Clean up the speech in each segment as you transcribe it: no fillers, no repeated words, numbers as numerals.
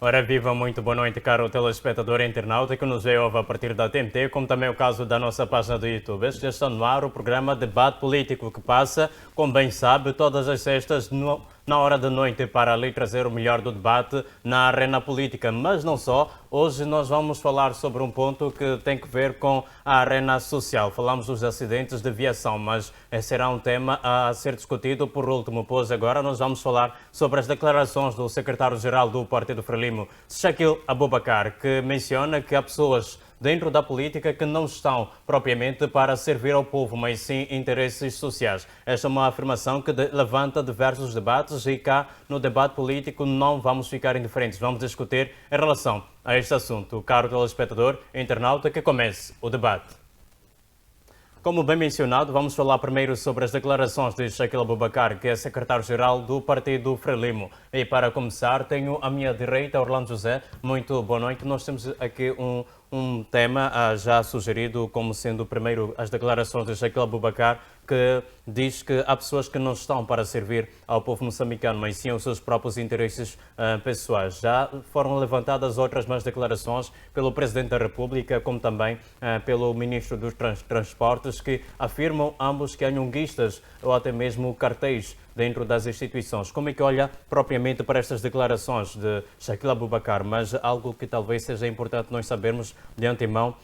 Ora viva, muito boa noite, caro telespectador e internauta que nos vê ouve a partir da TNT, como também o caso da nossa página do YouTube. Este está no ar o programa Debate Político que passa, como bem sabe, todas as sextas na hora da noite para ali trazer o melhor do debate na arena política. Mas não só, hoje nós vamos falar sobre um ponto que tem que ver com a arena social. Falamos dos acidentes de viação, mas será um tema a ser discutido por último, pois agora nós vamos falar sobre as declarações do secretário-geral do Partido Frelimo, Shakil Abubakar, que menciona que há pessoas dentro da política que não estão propriamente para servir ao povo, mas sim interesses sociais. Esta é uma afirmação que levanta diversos debates e cá no debate político não vamos ficar indiferentes. Vamos discutir em relação a este assunto. Caro telespectador, internauta, que comece o debate. Como bem mencionado, vamos falar primeiro sobre as declarações de Shakil Abubakar, que é secretário-geral do Partido Frelimo. E para começar, tenho à minha direita Orlando José. Muito boa noite. Nós temos aqui um tema já sugerido como sendo primeiro as declarações de Shakil Abubakar, que diz que há pessoas que não estão para servir ao povo moçambicano, mas sim aos seus próprios interesses pessoais. Já foram levantadas outras mais declarações pelo Presidente da República, como também pelo Ministro dos Transportes, que afirmam ambos que há nhonguistas ou até mesmo cartéis dentro das instituições. Como é que olha propriamente para estas declarações de Shakil Abubakar? Mas algo que talvez seja importante nós sabermos de antemão,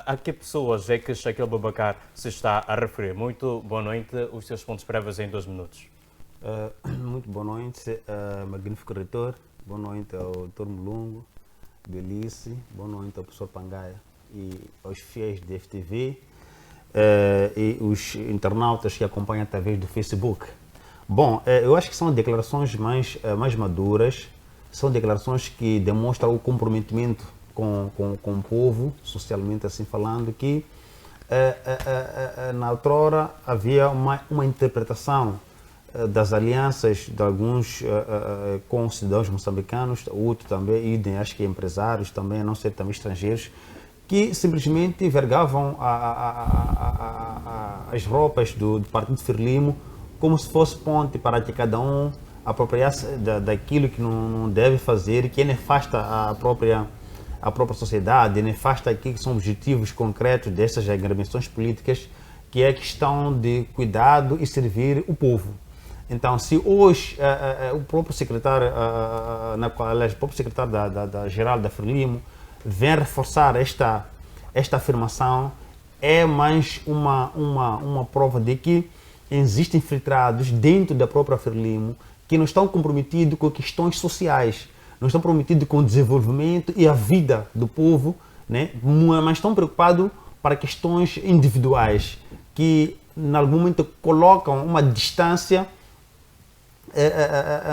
a que pessoas é que Shakil Abubakar se está a referir? Muito boa noite, os seus pontos prévios em 2 minutos. Muito boa noite, magnífico reitor, boa noite ao Dr. Mulungo, Belice, boa noite ao professor Pangaia e aos fiéis de FTV e os internautas que acompanham através do Facebook. Bom, eu acho que são declarações mais maduras, são declarações que demonstram o comprometimento com o povo, socialmente assim falando, que na outrora havia uma interpretação das alianças de alguns com cidadãos moçambicanos, outros também, e acho que empresários também, a não ser também estrangeiros, que simplesmente vergavam as roupas do Partido Frelimo como se fosse ponte para que cada um apropriasse daquilo que não deve fazer, que é nefasta a própria sociedade, nefasta aquilo que são objetivos concretos dessas intervenções políticas, que é a questão de cuidado e servir o povo. Então, se hoje o próprio secretário, o próprio secretário da geral da Frelimo vem reforçar esta afirmação, é mais uma prova de que existem infiltrados dentro da própria Frelimo que não estão comprometidos com questões sociais, não estão comprometidos com o desenvolvimento e a vida do povo, né? Mas estão preocupados para questões individuais, que em algum momento colocam uma distância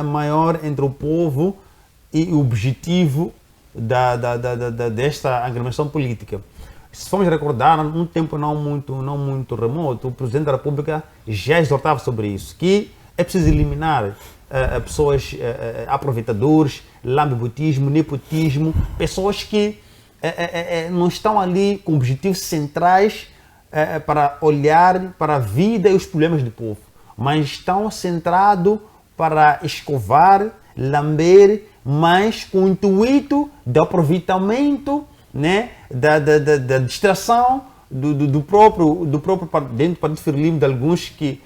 maior entre o povo e o objetivo desta agremiação política. Se formos recordar, num tempo não muito remoto, o Presidente da República já exortava sobre isso, que é preciso eliminar pessoas aproveitadores, lambibutismo, nepotismo, pessoas que não estão ali com objetivos centrais para olhar para a vida e os problemas do povo, mas estão centrados para escovar, lamber, mas com o intuito de aproveitamento, né, da distração do próprio dentro do Partido Frelimo, de alguns que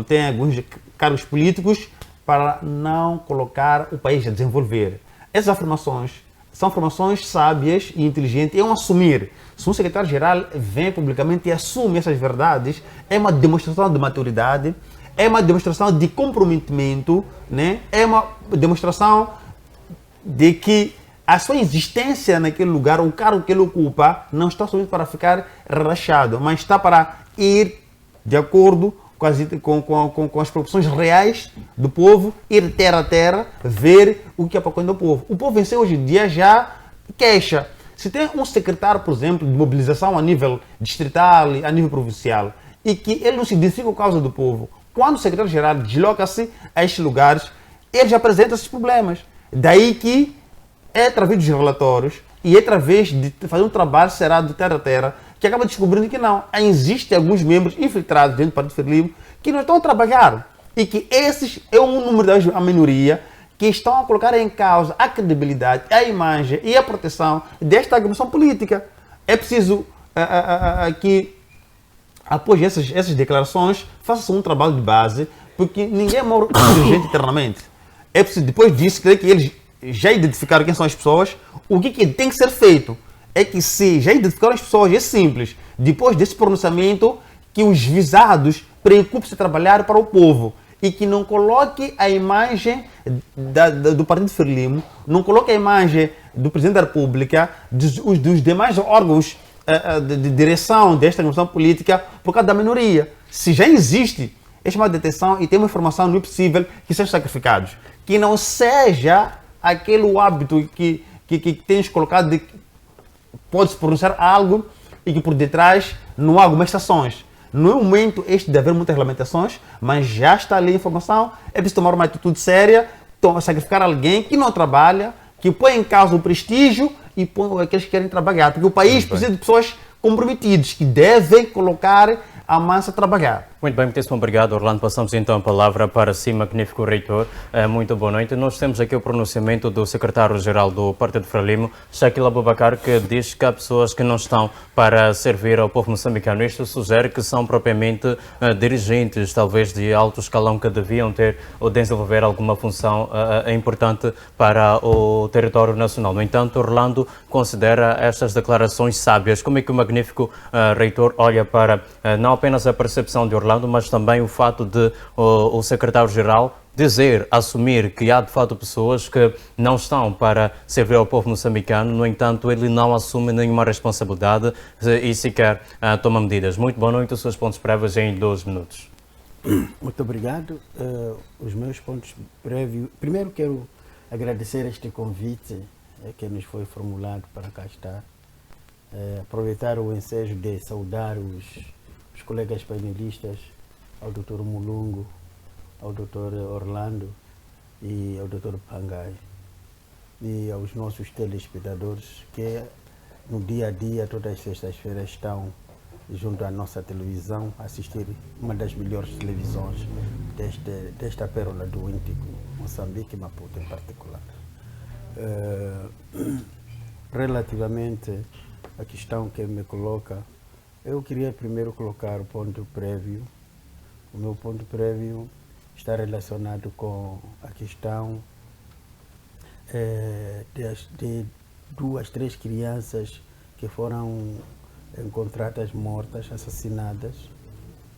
têm alguns cargos políticos, para não colocar o país a desenvolver. Essas afirmações são afirmações sábias e inteligentes, é um assumir. Se um secretário-geral vem publicamente e assume essas verdades, é uma demonstração de maturidade, é uma demonstração de comprometimento, né? É uma demonstração de que a sua existência naquele lugar, o cargo que ele ocupa, não está somente para ficar relaxado, mas está para ir de acordo com as proporções reais do povo, ir terra a terra, ver o que é para quando o povo. O povo venceu hoje em dia já queixa. Se tem um secretário, por exemplo, de mobilização a nível distrital e a nível provincial, e que ele não se identifica com a causa do povo, quando o secretário-geral desloca-se a estes lugares, ele já apresenta esses problemas. Daí que é através dos relatórios e é através de fazer um trabalho serado de terra a terra que acaba descobrindo que não. Existem alguns membros infiltrados dentro do Partido Frelimo que não estão a trabalhar e que esses é um número da minoria que que estão a colocar em causa a credibilidade, a imagem e a proteção desta agremiação política. É preciso que, após essas declarações, faça-se um trabalho de base, porque ninguém morre urgente eternamente. É preciso, depois disso, creio que eles já identificaram quem são as pessoas. O que tem que ser feito é que, se já identificaram as pessoas, é simples. Depois desse pronunciamento, que os visados preocupem-se em trabalhar para o povo e que não coloque a imagem do Partido Frelimo, não coloque a imagem do Presidente da República, dos demais órgãos de direção desta agremiação política por causa da minoria. Se já existe esta detenção e tem uma informação, não é possível que sejam sacrificados. Que não seja aquele hábito que tens colocado de que pode-se pronunciar algo e que por detrás não há algumas ações. Não é o momento este de haver muitas lamentações, mas já está ali a informação, é preciso tomar uma atitude séria, sacrificar alguém que não trabalha, que põe em causa o prestígio e põe aqueles que querem trabalhar. Porque o país precisa de pessoas comprometidas, que devem colocar a massa a trabalhar. Muito bem, muitíssimo obrigado, Orlando. Passamos então a palavra para si, magnífico reitor. Muito boa noite. Nós temos aqui o pronunciamento do secretário-geral do Partido Frelimo, Shakil Abubakar, que diz que há pessoas que não estão para servir ao povo moçambicano. Isto sugere que são propriamente dirigentes, talvez de alto escalão, que deviam ter ou desenvolver alguma função importante para o território nacional. No entanto, Orlando considera estas declarações sábias. Como é que o magnífico reitor olha para não apenas a percepção de Orlando, mas também o fato de o secretário-geral assumir que há de fato pessoas que não estão para servir ao povo moçambicano, no entanto ele não assume nenhuma responsabilidade e sequer toma medidas. Muito boa noite, os seus pontos prévios em 12 minutos. Muito obrigado. Os meus pontos prévios, primeiro quero agradecer este convite que nos foi formulado para cá estar, aproveitar o ensejo de saudar os colegas painelistas, ao Dr. Mulungu, ao Dr. Orlando e ao Dr. Pangai, e aos nossos telespectadores que no dia a dia, todas as sextas-feiras, estão junto à nossa televisão a assistir uma das melhores televisões desta pérola do Índico, Moçambique e Maputo em particular. Relativamente à questão que me coloca, eu queria primeiro colocar o ponto prévio. O meu ponto prévio está relacionado com a questão de 2, 3 crianças que foram encontradas mortas, assassinadas.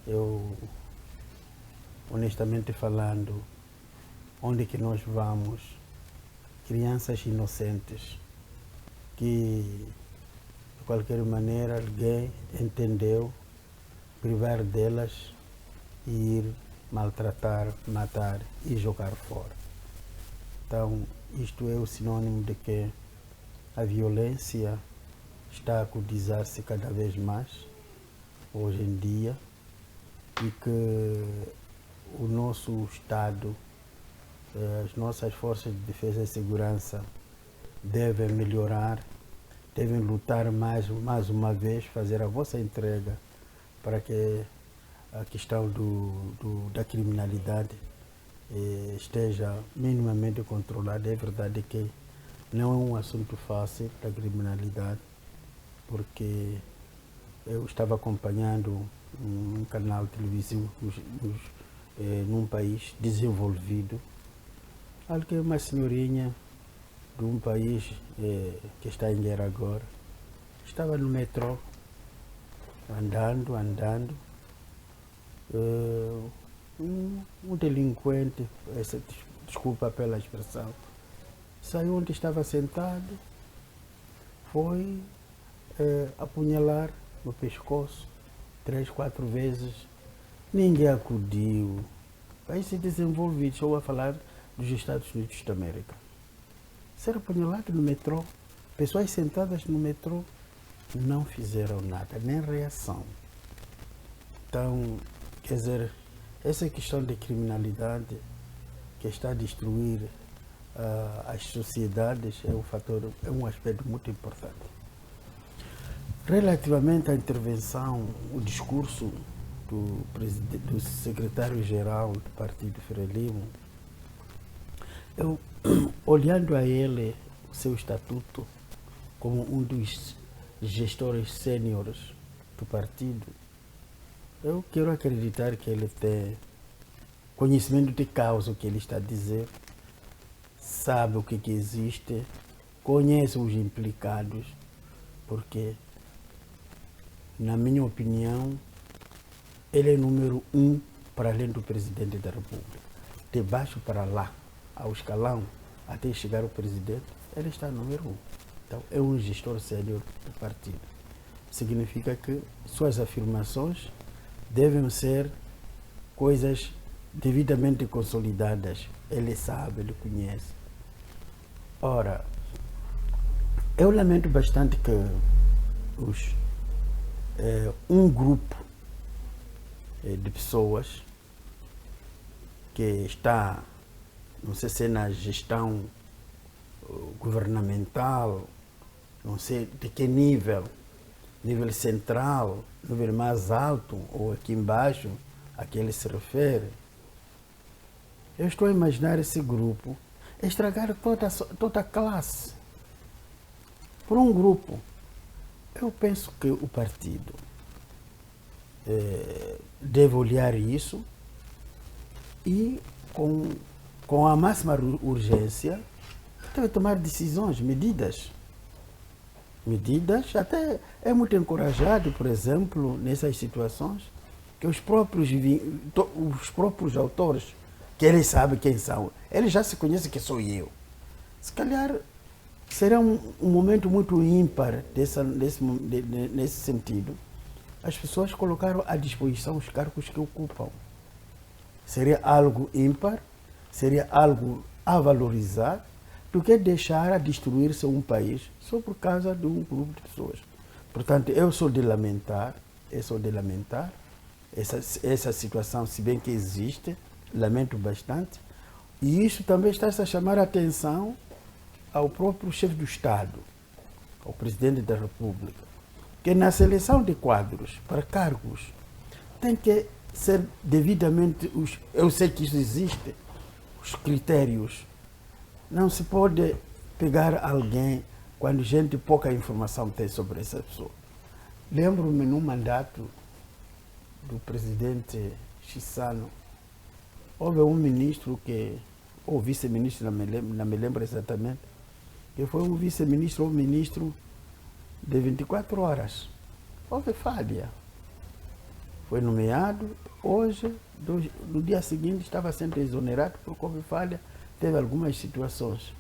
Eu, honestamente falando, onde que nós vamos? Crianças inocentes que, de qualquer maneira, alguém entendeu privar delas e ir maltratar, matar e jogar fora. Então, isto é o sinônimo de que a violência está a acudizar-se cada vez mais hoje em dia e que o nosso Estado, as nossas forças de defesa e segurança devem melhorar, devem lutar mais uma vez, fazer a vossa entrega para que a questão da criminalidade esteja minimamente controlada. É verdade que não é um assunto fácil da criminalidade, porque eu estava acompanhando um canal televisivo num país desenvolvido, que é uma senhorinha de um país que está em guerra agora, estava no metrô, andando, um delinquente, desculpa pela expressão, saiu onde estava sentado, foi apunhalar no pescoço 3, 4 vezes, ninguém acudiu. Países desenvolvidos, estou a falar dos Estados Unidos da América. Ser apunhalado no metrô, pessoas sentadas no metrô não fizeram nada, nem reação. Então, quer dizer, essa questão de criminalidade que está a destruir as sociedades é um aspecto muito importante. Relativamente à intervenção, o discurso do secretário-geral do Partido Frelimo, eu, olhando a ele, o seu estatuto, como um dos gestores sêniores do partido, eu quero acreditar que ele tem conhecimento de causa, o que ele está a dizer, sabe o que existe, conhece os implicados, porque, na minha opinião, ele é número 1 para além do presidente da República. De baixo para lá, ao escalão, até chegar ao presidente, ele está número 1. Então, é um gestor sénior do partido. Significa que suas afirmações devem ser coisas devidamente consolidadas. Ele sabe, ele conhece. Ora, eu lamento bastante que um grupo de pessoas que está, não sei se é na gestão governamental, não sei de que nível central, nível mais alto ou aqui embaixo, a que ele se refere. Eu estou a imaginar esse grupo estragar toda a classe por um grupo. Eu penso que o partido deve olhar isso e, com a máxima urgência, deve tomar decisões, medidas. Até é muito encorajado, por exemplo, nessas situações, que os próprios autores, que eles sabem quem são, eles já se conhecem que sou eu. Se calhar será um momento muito ímpar nesse sentido. As pessoas colocaram à disposição os cargos que ocupam. Seria algo ímpar, seria algo a valorizar, do que deixar a destruir-se um país só por causa de um grupo de pessoas. Portanto, eu sou de lamentar essa situação, se bem que existe, lamento bastante, e isso também está-se a chamar a atenção ao próprio chefe do Estado, ao presidente da República, que na seleção de quadros para cargos tem que ser devidamente, eu sei que isso existe, os critérios. Não se pode pegar alguém quando gente pouca informação tem sobre essa pessoa. Lembro-me num mandato do presidente Chissano, houve um ministro ou vice-ministro, não me lembro exatamente, que foi um vice-ministro ou ministro de 24 horas. Houve falha. Foi nomeado, hoje, no dia seguinte, estava sendo exonerado porque houve falha, teve algumas situações.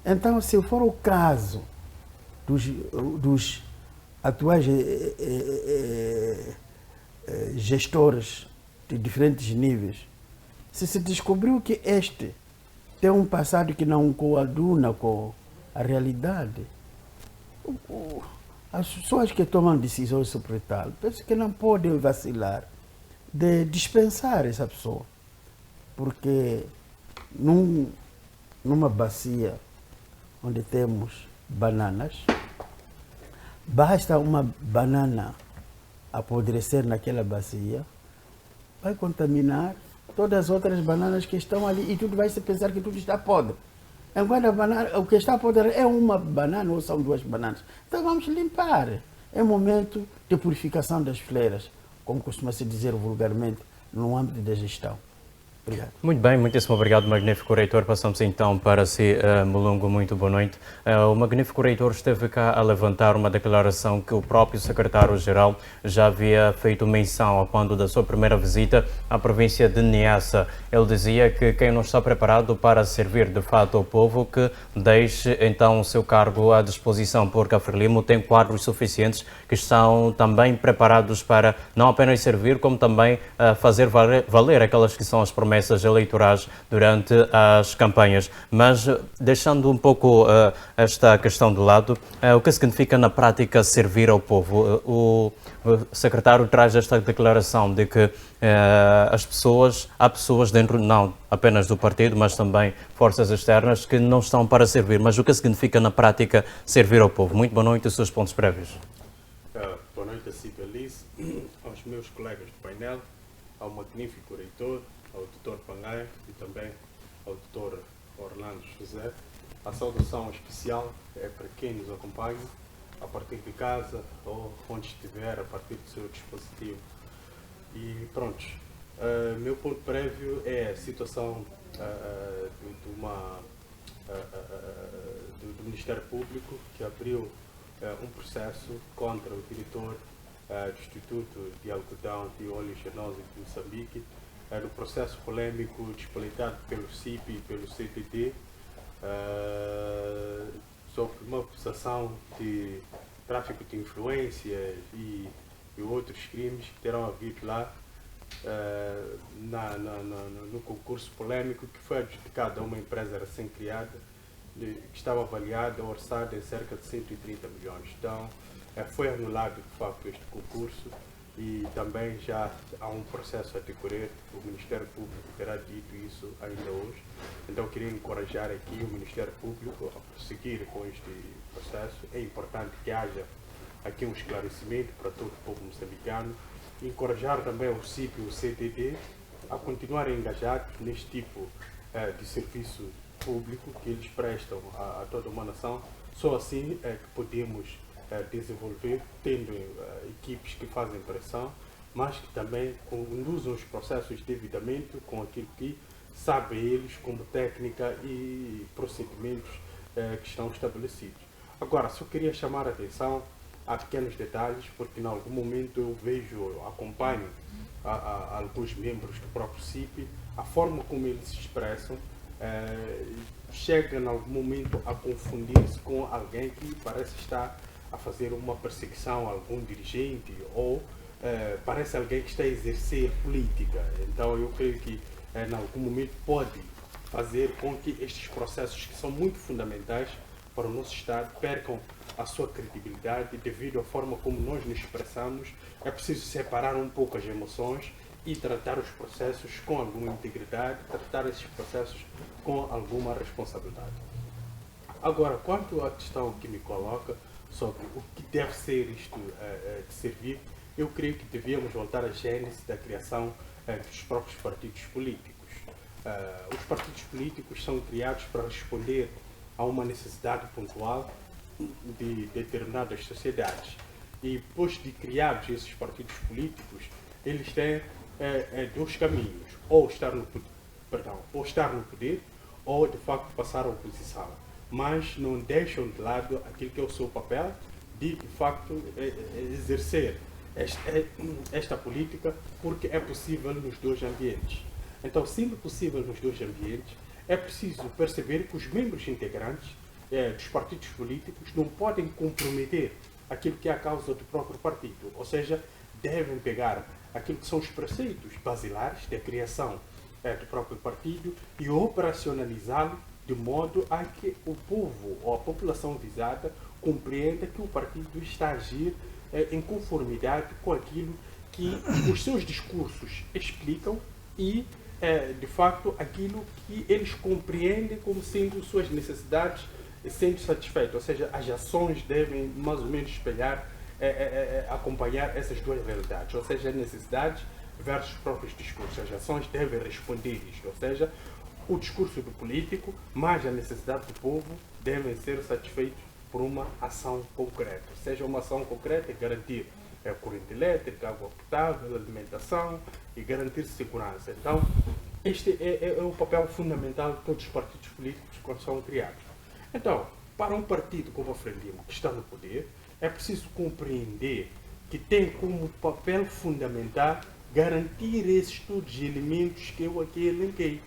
Então, se for o caso dos atuais gestores de diferentes níveis, se descobriu que este tem um passado que não coaduna com a realidade, as pessoas que tomam decisões sobre tal, penso que não podem vacilar de dispensar essa pessoa, porque numa bacia onde temos bananas, basta uma banana apodrecer naquela bacia, vai contaminar todas as outras bananas que estão ali e tudo vai se pensar que tudo está podre. Enquanto o que está podre é uma banana ou são duas bananas. Então vamos limpar. É momento de purificação das fleiras, como costuma se dizer vulgarmente, no âmbito da gestão. Obrigado. Muito bem, muitíssimo obrigado, magnífico reitor. Passamos então para si, Mulungu, muito boa noite. O magnífico reitor esteve cá a levantar uma declaração que o próprio secretário-geral já havia feito menção quando da sua primeira visita à província de Niassa. Ele dizia que quem não está preparado para servir de fato ao povo, que deixe então o seu cargo à disposição, porque a Frelimo tem quadros suficientes que estão também preparados para não apenas servir, como também fazer valer aquelas que são as promessas eleitorais durante as campanhas. Mas, deixando um pouco esta questão de lado, o que significa na prática servir ao povo? O secretário traz esta declaração de que há pessoas dentro, não apenas do partido, mas também forças externas que não estão para servir. Mas o que significa na prática servir ao povo? Muito boa noite, os seus pontos prévios. Boa noite a si, Alice, aos meus colegas do painel, ao magnífico reitor, ao Dr. Pangaia e também ao Dr. Orlando José. A saudação especial é para quem nos acompanha a partir de casa ou onde estiver, a partir do seu dispositivo. E pronto, meu ponto prévio é a situação do Ministério Público, que abriu um processo contra o diretor do Instituto de Algodão de Óleo Genoso de Moçambique, no processo polêmico despolitado pelo CIP e pelo CTT, sobre uma acusação de tráfico de influências e outros crimes que terão havido lá no concurso polêmico que foi adjudicado a uma empresa recém-criada, que estava avaliada, orçada em cerca de 130 milhões. Então, foi anulado de facto este concurso e também já há um processo a decorrer. O Ministério Público terá dito isso ainda hoje. Então, queria encorajar aqui o Ministério Público a prosseguir com este processo. É importante que haja aqui um esclarecimento para todo o povo moçambicano. Encorajar também o CIP e o CTT a continuarem engajados neste tipo de serviço público que eles prestam a toda uma nação. Só assim é que podemos desenvolver, tendo equipes que fazem pressão, mas que também conduzam os processos devidamente com aquilo que sabem eles como técnica e procedimentos que estão estabelecidos. Agora, só queria chamar a atenção a pequenos detalhes, porque em algum momento eu vejo, acompanho a alguns membros do próprio CIP, a forma como eles se expressam chega em algum momento a confundir-se com alguém que parece estar a fazer uma perseguição a algum dirigente ou parece alguém que está a exercer política. Então eu creio que em algum momento pode fazer com que estes processos, que são muito fundamentais para o nosso Estado, percam a sua credibilidade devido à forma como nós nos expressamos. É preciso separar um pouco as emoções e tratar os processos com alguma integridade, tratar esses processos com alguma responsabilidade. Agora, quanto à questão que me coloca sobre o que deve ser isto de servir, eu creio que devíamos voltar à gênese da criação dos próprios partidos políticos. Os partidos políticos são criados para responder a uma necessidade pontual de determinadas sociedades. E depois de criados esses partidos políticos, eles têm dois caminhos: ou estar no poder, ou de facto passar à oposição. Mas não deixam de lado aquilo que é o seu papel de facto exercer esta política, porque é possível nos dois ambientes. Então, sendo possível nos dois ambientes, é preciso perceber que os membros integrantes dos partidos políticos não podem comprometer aquilo que é a causa do próprio partido, ou seja, devem pegar aquilo que são os preceitos basilares da criação do próprio partido e operacionalizá-lo de modo a que o povo ou a população visada compreenda que o partido está a agir em conformidade com aquilo que os seus discursos explicam e de facto aquilo que eles compreendem como sendo suas necessidades sendo satisfeitas, ou seja, as ações devem mais ou menos espelhar, acompanhar essas duas realidades, ou seja, as necessidades versus os próprios discursos. As ações devem responder isto, ou seja, o discurso do político mais a necessidade do povo devem ser satisfeitos por uma ação concreta, seja uma ação concreta é garantir corrente elétrica, água potável, alimentação e garantir segurança. Então, este é o papel fundamental de todos os partidos políticos quando são criados. Então, para um partido como a Frelimo, que está no poder, é preciso compreender que tem como papel fundamental garantir esses todos os elementos que eu aqui elenquei.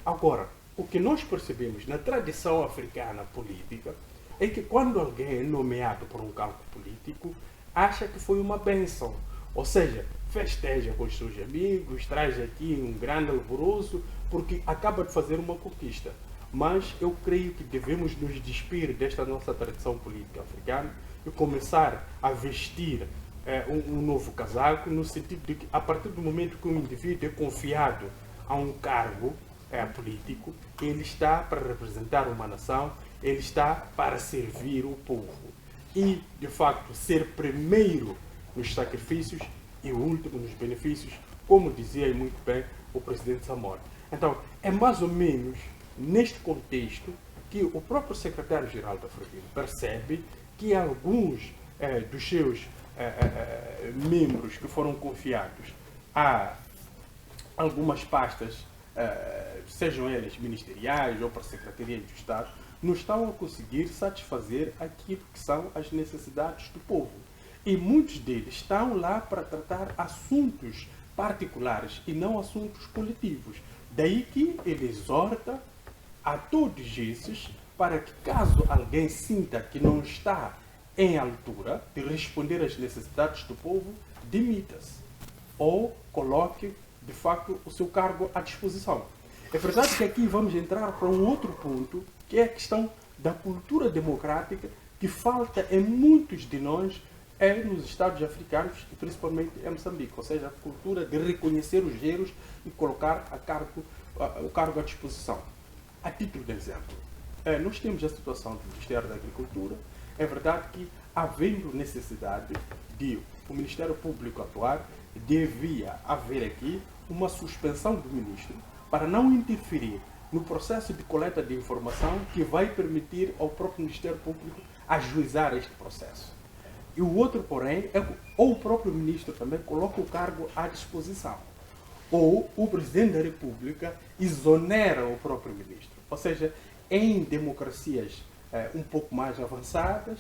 Agora, o que nós percebemos na tradição africana política é que quando alguém é nomeado por um cargo político, acha que foi uma bênção. Ou seja, festeja com os seus amigos, traz aqui um grande alvoroço, porque acaba de fazer uma conquista. Mas eu creio que devemos nos despir desta nossa tradição política africana e começar a vestir um novo casaco, no sentido de que, a partir do momento que um indivíduo é confiado a um cargo político, ele está para representar uma nação, ele está para servir o povo. E, de facto, ser primeiro nos sacrifícios e último nos benefícios, como dizia muito bem o presidente Samora. Então, é mais ou menos neste contexto que o próprio secretário-geral da Frelimo percebe que alguns dos seus membros que foram confiados a algumas pastas, sejam elas ministeriais ou para a Secretaria de Estado, não estão a conseguir satisfazer aquilo que são as necessidades do povo. E muitos deles estão lá para tratar assuntos particulares e não assuntos coletivos. Daí que ele exorta a todos esses para que, caso alguém sinta que não está em altura de responder às necessidades do povo, demita-se ou coloque, de facto, o seu cargo à disposição. É verdade que aqui vamos entrar para um outro ponto, que é a questão da cultura democrática, que falta em muitos de nós, nos Estados africanos e principalmente em Moçambique, ou seja, a cultura de reconhecer os erros e colocar o cargo à disposição. A título de exemplo, nós temos a situação do Ministério da Agricultura. É verdade que, havendo necessidade de o Ministério Público atuar, devia haver aqui uma suspensão do ministro para não interferir no processo de coleta de informação que vai permitir ao próprio Ministério Público ajuizar este processo. E o outro, porém, é que ou o próprio ministro também coloca o cargo à disposição, ou o Presidente da República exonera o próprio ministro. Ou seja, em democracias um pouco mais avançadas,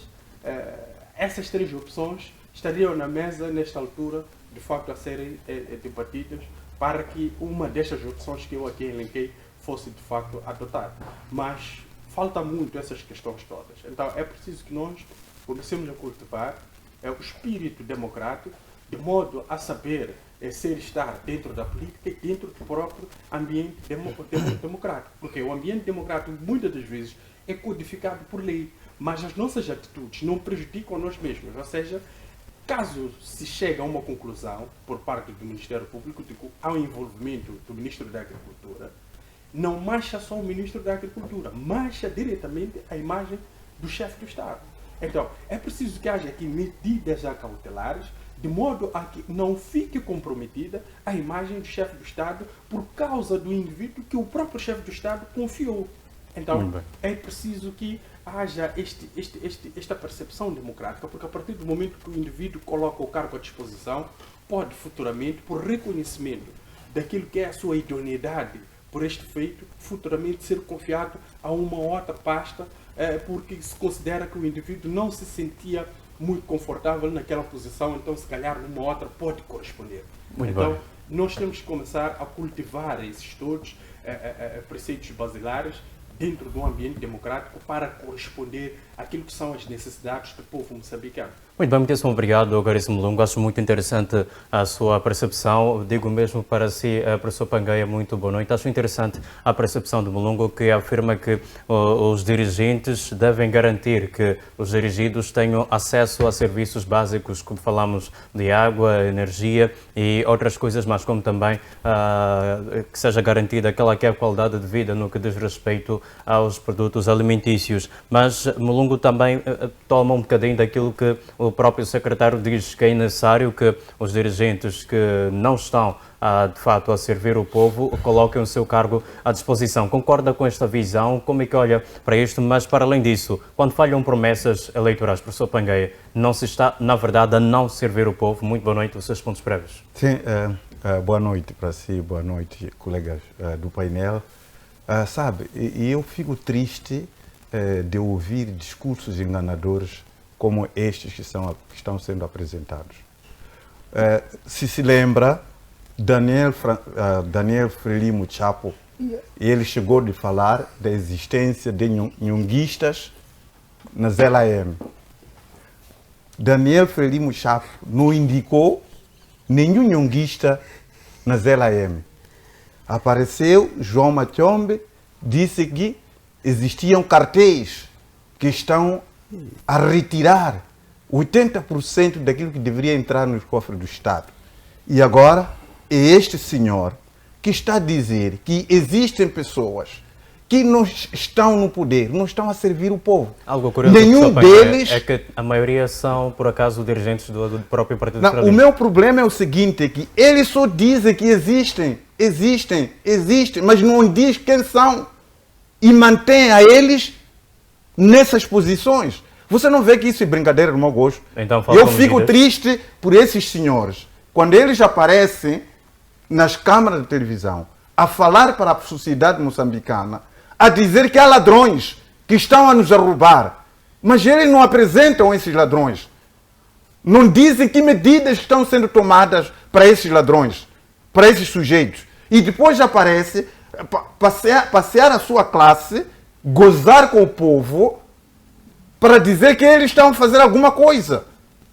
essas três opções estariam na mesa, nesta altura, de facto, a serem debatidas para que uma destas opções que eu aqui elenquei fosse, de facto, adotada. Mas falta muito essas questões todas. Então, é preciso que nós comecemos a cultivar o espírito democrático, de modo a saber ser estar dentro da política e dentro do próprio ambiente democrático. Porque o ambiente democrático, muitas das vezes, é codificado por lei, mas as nossas atitudes não prejudicam a nós mesmos. Ou seja, caso se chegue a uma conclusão por parte do Ministério Público de que há um envolvimento do Ministro da Agricultura, não mancha só o Ministro da Agricultura, mancha diretamente a imagem do chefe do Estado. Então, é preciso que haja aqui medidas cautelares, de modo a que não fique comprometida a imagem do chefe do Estado por causa do indivíduo que o próprio chefe do Estado confiou. Então, é preciso que haja esta percepção democrática, porque a partir do momento que o indivíduo coloca o cargo à disposição, pode futuramente, por reconhecimento daquilo que é a sua idoneidade por este feito, futuramente ser confiado a uma outra pasta, porque se considera que o indivíduo não se sentia muito confortável naquela posição, então se calhar numa outra pode corresponder. Então, nós temos que começar a cultivar esses todos preceitos basilares dentro de um ambiente democrático para corresponder àquilo que são as necessidades do povo moçambicano. Muito bem, muitíssimo obrigado, Garíssimo Mulungu. Acho muito interessante a sua percepção. Digo mesmo para si, professor Pangaia, muito boa noite. Acho interessante a percepção do Mulungu, que afirma que os dirigentes devem garantir que os dirigidos tenham acesso a serviços básicos, como falamos de água, energia e outras coisas, mas como também que seja garantida aquela que é a qualidade de vida no que diz respeito aos produtos alimentícios. Mas Mulungu também toma um bocadinho daquilo que o próprio secretário diz, que é necessário que os dirigentes que não estão de fato a servir o povo coloquem o seu cargo à disposição. Concorda com esta visão? Como é que olha para isto? Mas para além disso, quando falham promessas eleitorais, professor Pangaia, não se está, na verdade, a não servir o povo? Muito boa noite, os seus pontos prévios. Sim, boa noite para si, boa noite, colegas do painel. Sabe, eu fico triste de ouvir discursos enganadores como estes que estão sendo apresentados. Se lembra, Daniel Frelimo Chapo, ele chegou de falar da existência de nhonguistas na ZLM. Daniel Frelimo Chapo não indicou nenhum nhonguista na ZLM. Apareceu João Machombe, disse que existiam cartéis que estão a retirar 80% daquilo que deveria entrar nos cofres do Estado. E agora é este senhor que está a dizer que existem pessoas que não estão no poder, não estão a servir o povo. Algo curioso, nenhum deles... É que a maioria são, por acaso, dirigentes do próprio Partido Não, o meu problema é o seguinte, é que eles só dizem que existem, mas não diz quem são. e mantém a eles nessas posições. Você não vê que isso é brincadeira do mau gosto? Então, Eu fico triste por esses senhores. Quando eles aparecem nas câmaras de televisão a falar para a sociedade moçambicana, a dizer que há ladrões que estão a nos roubar, mas eles não apresentam esses ladrões. Não dizem que medidas estão sendo tomadas para esses ladrões, para esses sujeitos. E depois aparece passear a sua classe, gozar com o povo, para dizer que eles estão a fazer alguma coisa.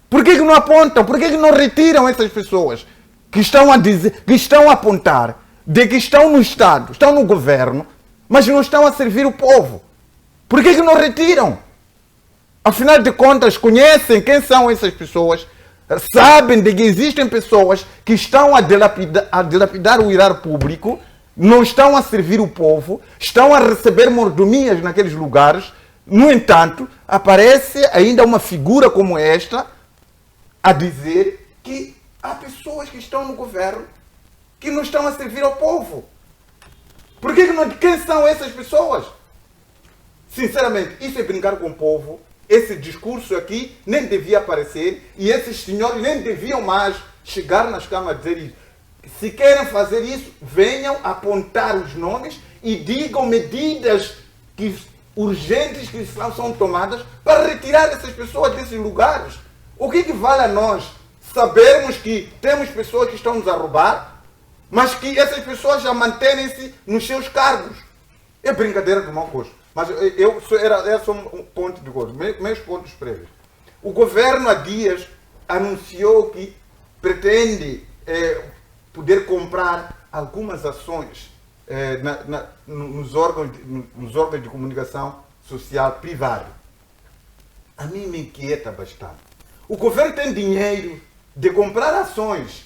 Por que não apontam? Por que não retiram essas pessoas que estão a dizer, que estão a apontar de que estão no Estado, estão no governo, mas não estão a servir o povo? Por que não retiram? Afinal de contas, conhecem quem são essas pessoas, sabem de que existem pessoas que estão a dilapidar o erário público, não estão a servir o povo, estão a receber mordomias naqueles lugares. No entanto, aparece ainda uma figura como esta a dizer que há pessoas que estão no governo que não estão a servir ao povo. Por que não? Quem são essas pessoas? Sinceramente, isso é brincar com o povo. Esse discurso aqui nem devia aparecer e esses senhores nem deviam mais chegar nas câmaras e dizer isso. Se querem fazer isso, venham apontar os nomes e digam medidas urgentes que são tomadas para retirar essas pessoas desses lugares. O que vale a nós sabermos que temos pessoas que estão nos a roubar, mas que essas pessoas já mantêm-se nos seus cargos? É brincadeira do mau gosto. Mas era só um ponto de gosto. Meus pontos prévios. O governo há dias anunciou que pretende poder comprar algumas ações nos órgãos de comunicação social privado. A mim me inquieta bastante. O governo tem dinheiro de comprar ações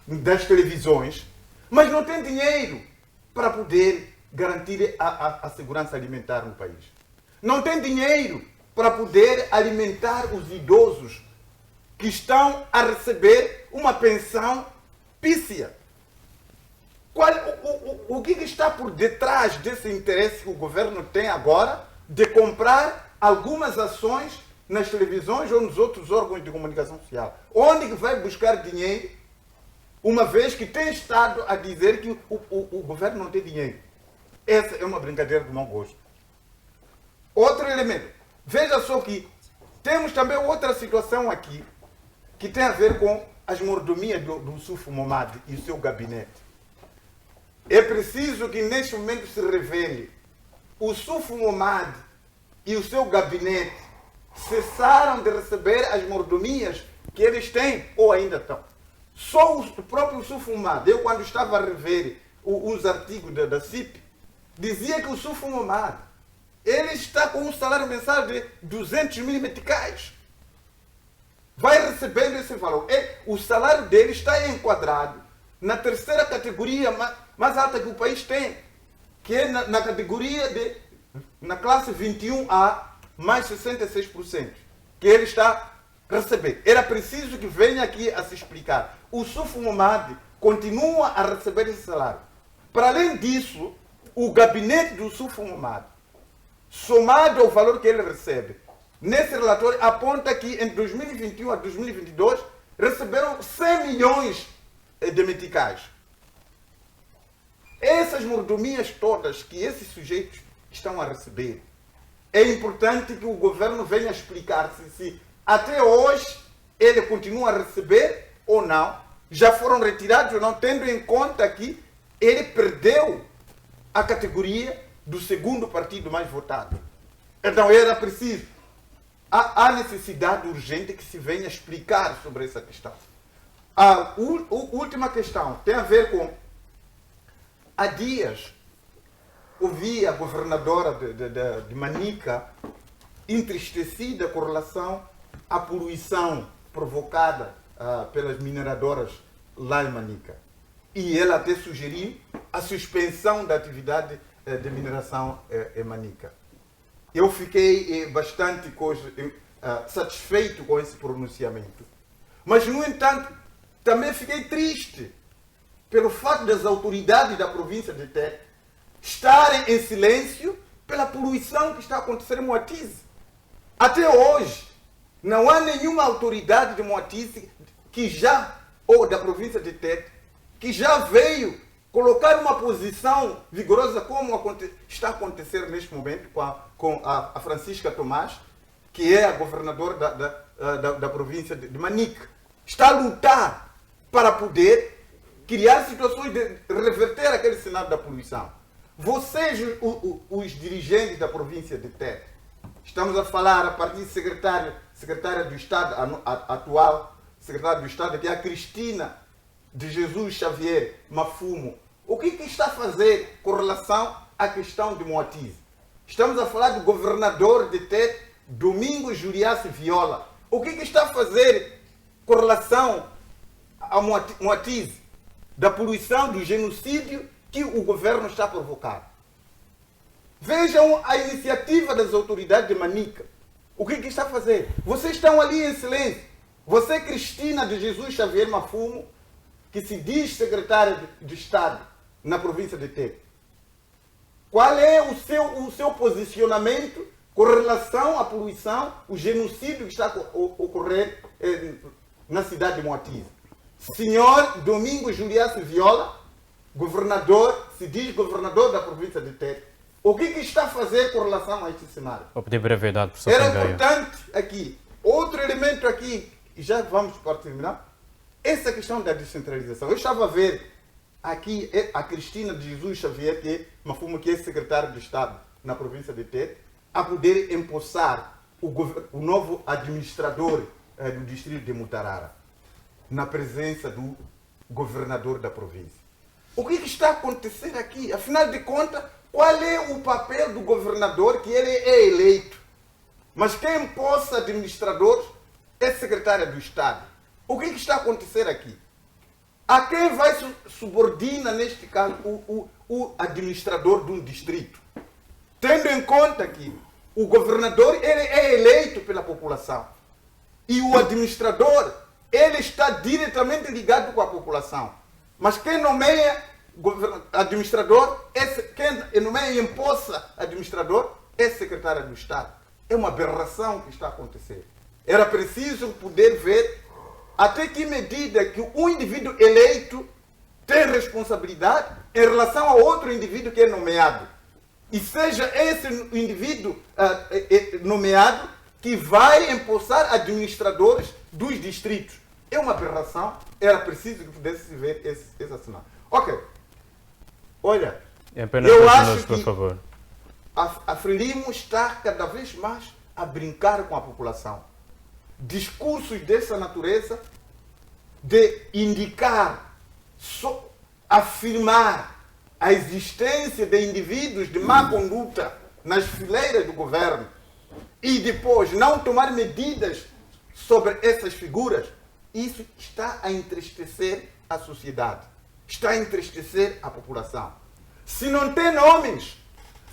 das televisões, mas não tem dinheiro para poder garantir a segurança alimentar no país. Não tem dinheiro para poder alimentar os idosos que estão a receber uma pensão pífia. O que está por detrás desse interesse que o governo tem agora de comprar algumas ações nas televisões ou nos outros órgãos de comunicação social? Onde que vai buscar dinheiro, uma vez que tem estado a dizer que o governo não tem dinheiro? Essa é uma brincadeira de mau gosto. Outro elemento. Veja só que temos também outra situação aqui que tem a ver com as mordomias do Suf Momad e o seu gabinete. É preciso que neste momento se revele: o Suf Momad e o seu gabinete cessaram de receber as mordomias que eles têm ou ainda estão. Só o próprio Suf Momad, eu quando estava a rever os artigos da CIP, dizia que o Suf Momad ele está com um salário mensal de 200 mil meticais. Vai recebendo esse valor. O salário dele está enquadrado na terceira categoria mais alta que o país tem, que é na categoria na classe 21A, mais 66%, que ele está a receber. Era preciso que venha aqui a se explicar. O Suf Momad continua a receber esse salário. Para além disso, o gabinete do Suf Momad, somado ao valor que ele recebe, nesse relatório aponta que em 2021 a 2022 receberam 100 milhões de meticais. Essas mordomias todas que esses sujeitos estão a receber, é importante que o governo venha explicar se até hoje ele continua a receber ou não, já foram retirados ou não, tendo em conta que ele perdeu a categoria do segundo partido mais votado. Então era preciso, há necessidade urgente que se venha explicar sobre essa questão. A última questão tem a ver com, há dias, ouvi a governadora de Manica entristecida com relação à poluição provocada pelas mineradoras lá em Manica. E ela até sugeriu a suspensão da atividade de mineração em Manica. Eu fiquei bastante satisfeito com esse pronunciamento. Mas, no entanto, também fiquei triste pelo fato das autoridades da província de Tete estarem em silêncio pela poluição que está a acontecer em Moatize. Até hoje, não há nenhuma autoridade de Moatize ou da província de Tete, que já veio colocar uma posição vigorosa como está a acontecer neste momento com a Francisca Tomás, que é a governadora da província de Manica. Está a lutar para poder criar situações de reverter aquele cenário da poluição. Vocês, os dirigentes da província de Tete, estamos a falar a partir de secretária do Estado, atual secretária do Estado, que é a Cristina de Jesus Xavier Mafumo. O que está a fazer com relação à questão de Moatize? Estamos a falar do governador de Tete, Domingos Juliace Viola. O que está a fazer com relação a Moatize? Da poluição, do genocídio que o governo está a provocar. Vejam a iniciativa das autoridades de Manica. O que está a fazer? Vocês estão ali em silêncio. Você, Cristina de Jesus Xavier Mafumo, que se diz secretária de Estado na província de Tete. Qual é o seu posicionamento com relação à poluição, o genocídio que está a ocorrer na cidade de Moatize? Senhor Domingos Juliace Viola, governador, se diz governador da província de Tete, o que está a fazer com relação a este cenário? Vou pedir brevidade, professor Era Pangaia. importante aqui, outro elemento aqui, já vamos para terminar, essa questão da descentralização. Eu estava a ver aqui a Cristina de Jesus Xavier, que é secretária de Estado na província de Tete, a poder empossar o novo administrador do distrito de Mutarara, na presença do governador da província. O que está a acontecer aqui? Afinal de contas, qual é o papel do governador, que ele é eleito? Mas quem empossa administradores é secretária do Estado. O que está a acontecer aqui? A quem vai subordinar, neste caso, o administrador de um distrito? Tendo em conta que o governador ele é eleito pela população e o administrador ele está diretamente ligado com a população. Mas quem nomeia administrador, quem nomeia e empossa administrador, é secretária do Estado. É uma aberração que está a acontecer. Era preciso poder ver até que medida que um indivíduo eleito tem responsabilidade em relação a outro indivíduo que é nomeado. E seja esse indivíduo nomeado que vai empossar administradores dos distritos. É uma aberração, era preciso que pudesse ver esse assinado. Ok. Olha, É apenas eu 2 acho minutos, por que favor. a Frelimo está cada vez mais a brincar com a população. Discursos dessa natureza de indicar, afirmar a existência de indivíduos de má conduta nas fileiras do governo e depois não tomar medidas sobre essas figuras, isso está a entristecer a sociedade, está a entristecer a população. Se não tem nomes,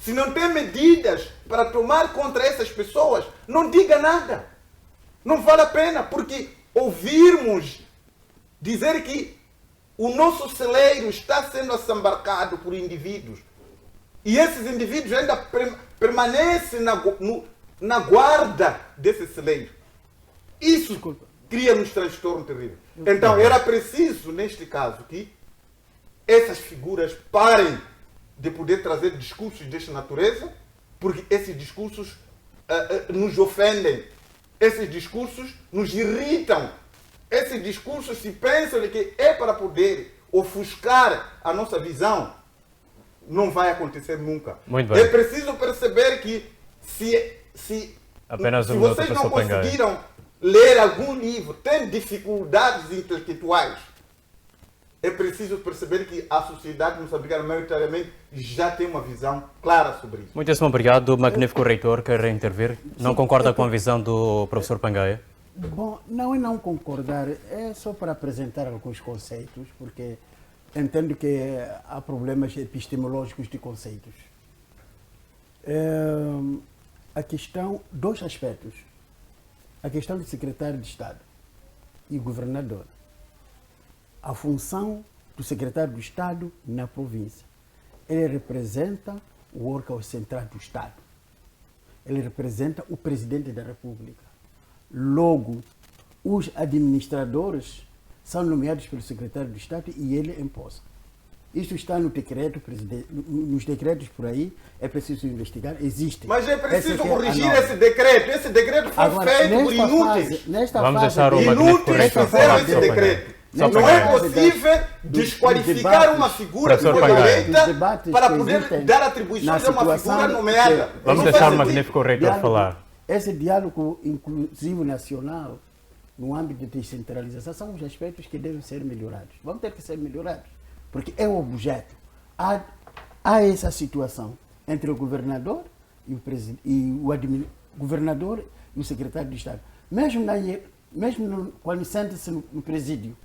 se não tem medidas para tomar contra essas pessoas, não diga nada. Não vale a pena, porque ouvirmos dizer que o nosso celeiro está sendo assambarcado por indivíduos e esses indivíduos ainda permanecem na guarda desse celeiro. Isso cria-nos transtorno terrível. Então, era preciso, neste caso, que essas figuras parem de poder trazer discursos desta natureza, porque esses discursos nos ofendem, esses discursos nos irritam, esses discursos se pensam que é para poder ofuscar a nossa visão, não vai acontecer nunca. Muito bem. É preciso perceber que se Apenas um minuto, vocês não professor Pangaia. conseguiram ler algum livro, têm dificuldades intelectuais, é preciso perceber que a sociedade moçambicana, maioritariamente, já tem uma visão clara sobre isso. Muitíssimo obrigado. O magnífico reitor quer intervir. Não concorda com a visão do professor Pangaia? Bom, não é não concordar, é só para apresentar alguns conceitos, porque entendo que há problemas epistemológicos de conceitos. A questão, 2 aspectos. A questão do secretário de Estado e governador. A função do secretário de Estado na província ele representa o órgão central do Estado. Ele representa o presidente da República. Logo, os administradores são nomeados pelo secretário de Estado e ele imposta. Isto está no decreto, nos decretos por aí, é preciso investigar, existe. Mas é preciso corrigir norma. esse decreto. Esse decreto foi Agora, feito por inúteis. Vamos deixar o Magnífico Inúteis Reitor fizeram falar, esse só decreto. Só Não para é ganhar. possível desqualificar debates, uma figura que Professor foi Pangai. eleita Dos debates para que poder existem dar atribuições na a uma situação figura nomeada. que- Vamos Não deixar faz o sentido. Magnífico Reitor falar. Esse diálogo inclusivo nacional, no âmbito de descentralização, são os aspectos que devem ser melhorados. Vão ter que ser melhorados, porque é o objeto. Há essa situação entre o governador e o presidente, governador e o secretário de Estado. Mesmo quando senta-se no presídio,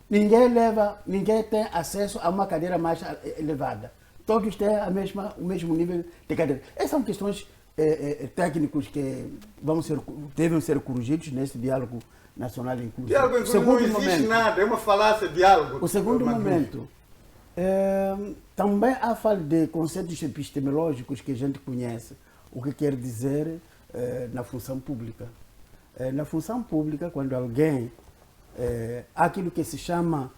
ninguém tem acesso a uma cadeira mais elevada. Todos têm o mesmo nível de cadeira. Essas são questões técnicos que devem ser corrigidos nesse diálogo nacional inclusivo. Diálogo inclusive não existe nada, é uma falácia diálogo. O segundo momento, também há falta de conceitos epistemológicos que a gente conhece. O que quer dizer na função pública. Na função pública, quando alguém há aquilo que se chama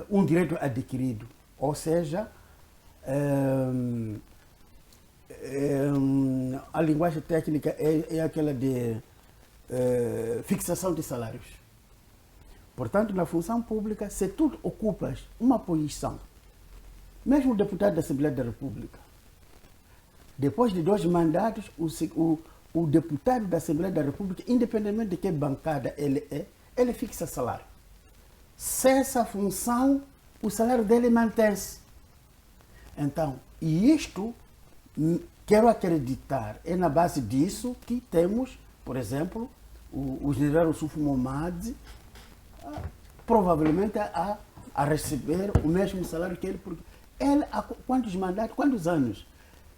um direito adquirido, ou seja, a linguagem técnica é aquela de fixação de salários. Portanto, na função pública, se tu ocupas uma posição, mesmo o deputado da Assembleia da República, depois de 2 mandatos, o deputado da Assembleia da República, independentemente de que bancada ele é, ele fixa salário. Se essa função, o salário dele mantém-se. Então, e isto, quero acreditar, é na base disso que temos, por exemplo, o general Ossufo Momadi, provavelmente a receber o mesmo salário que ele, porque ele há quantos mandatos, quantos anos?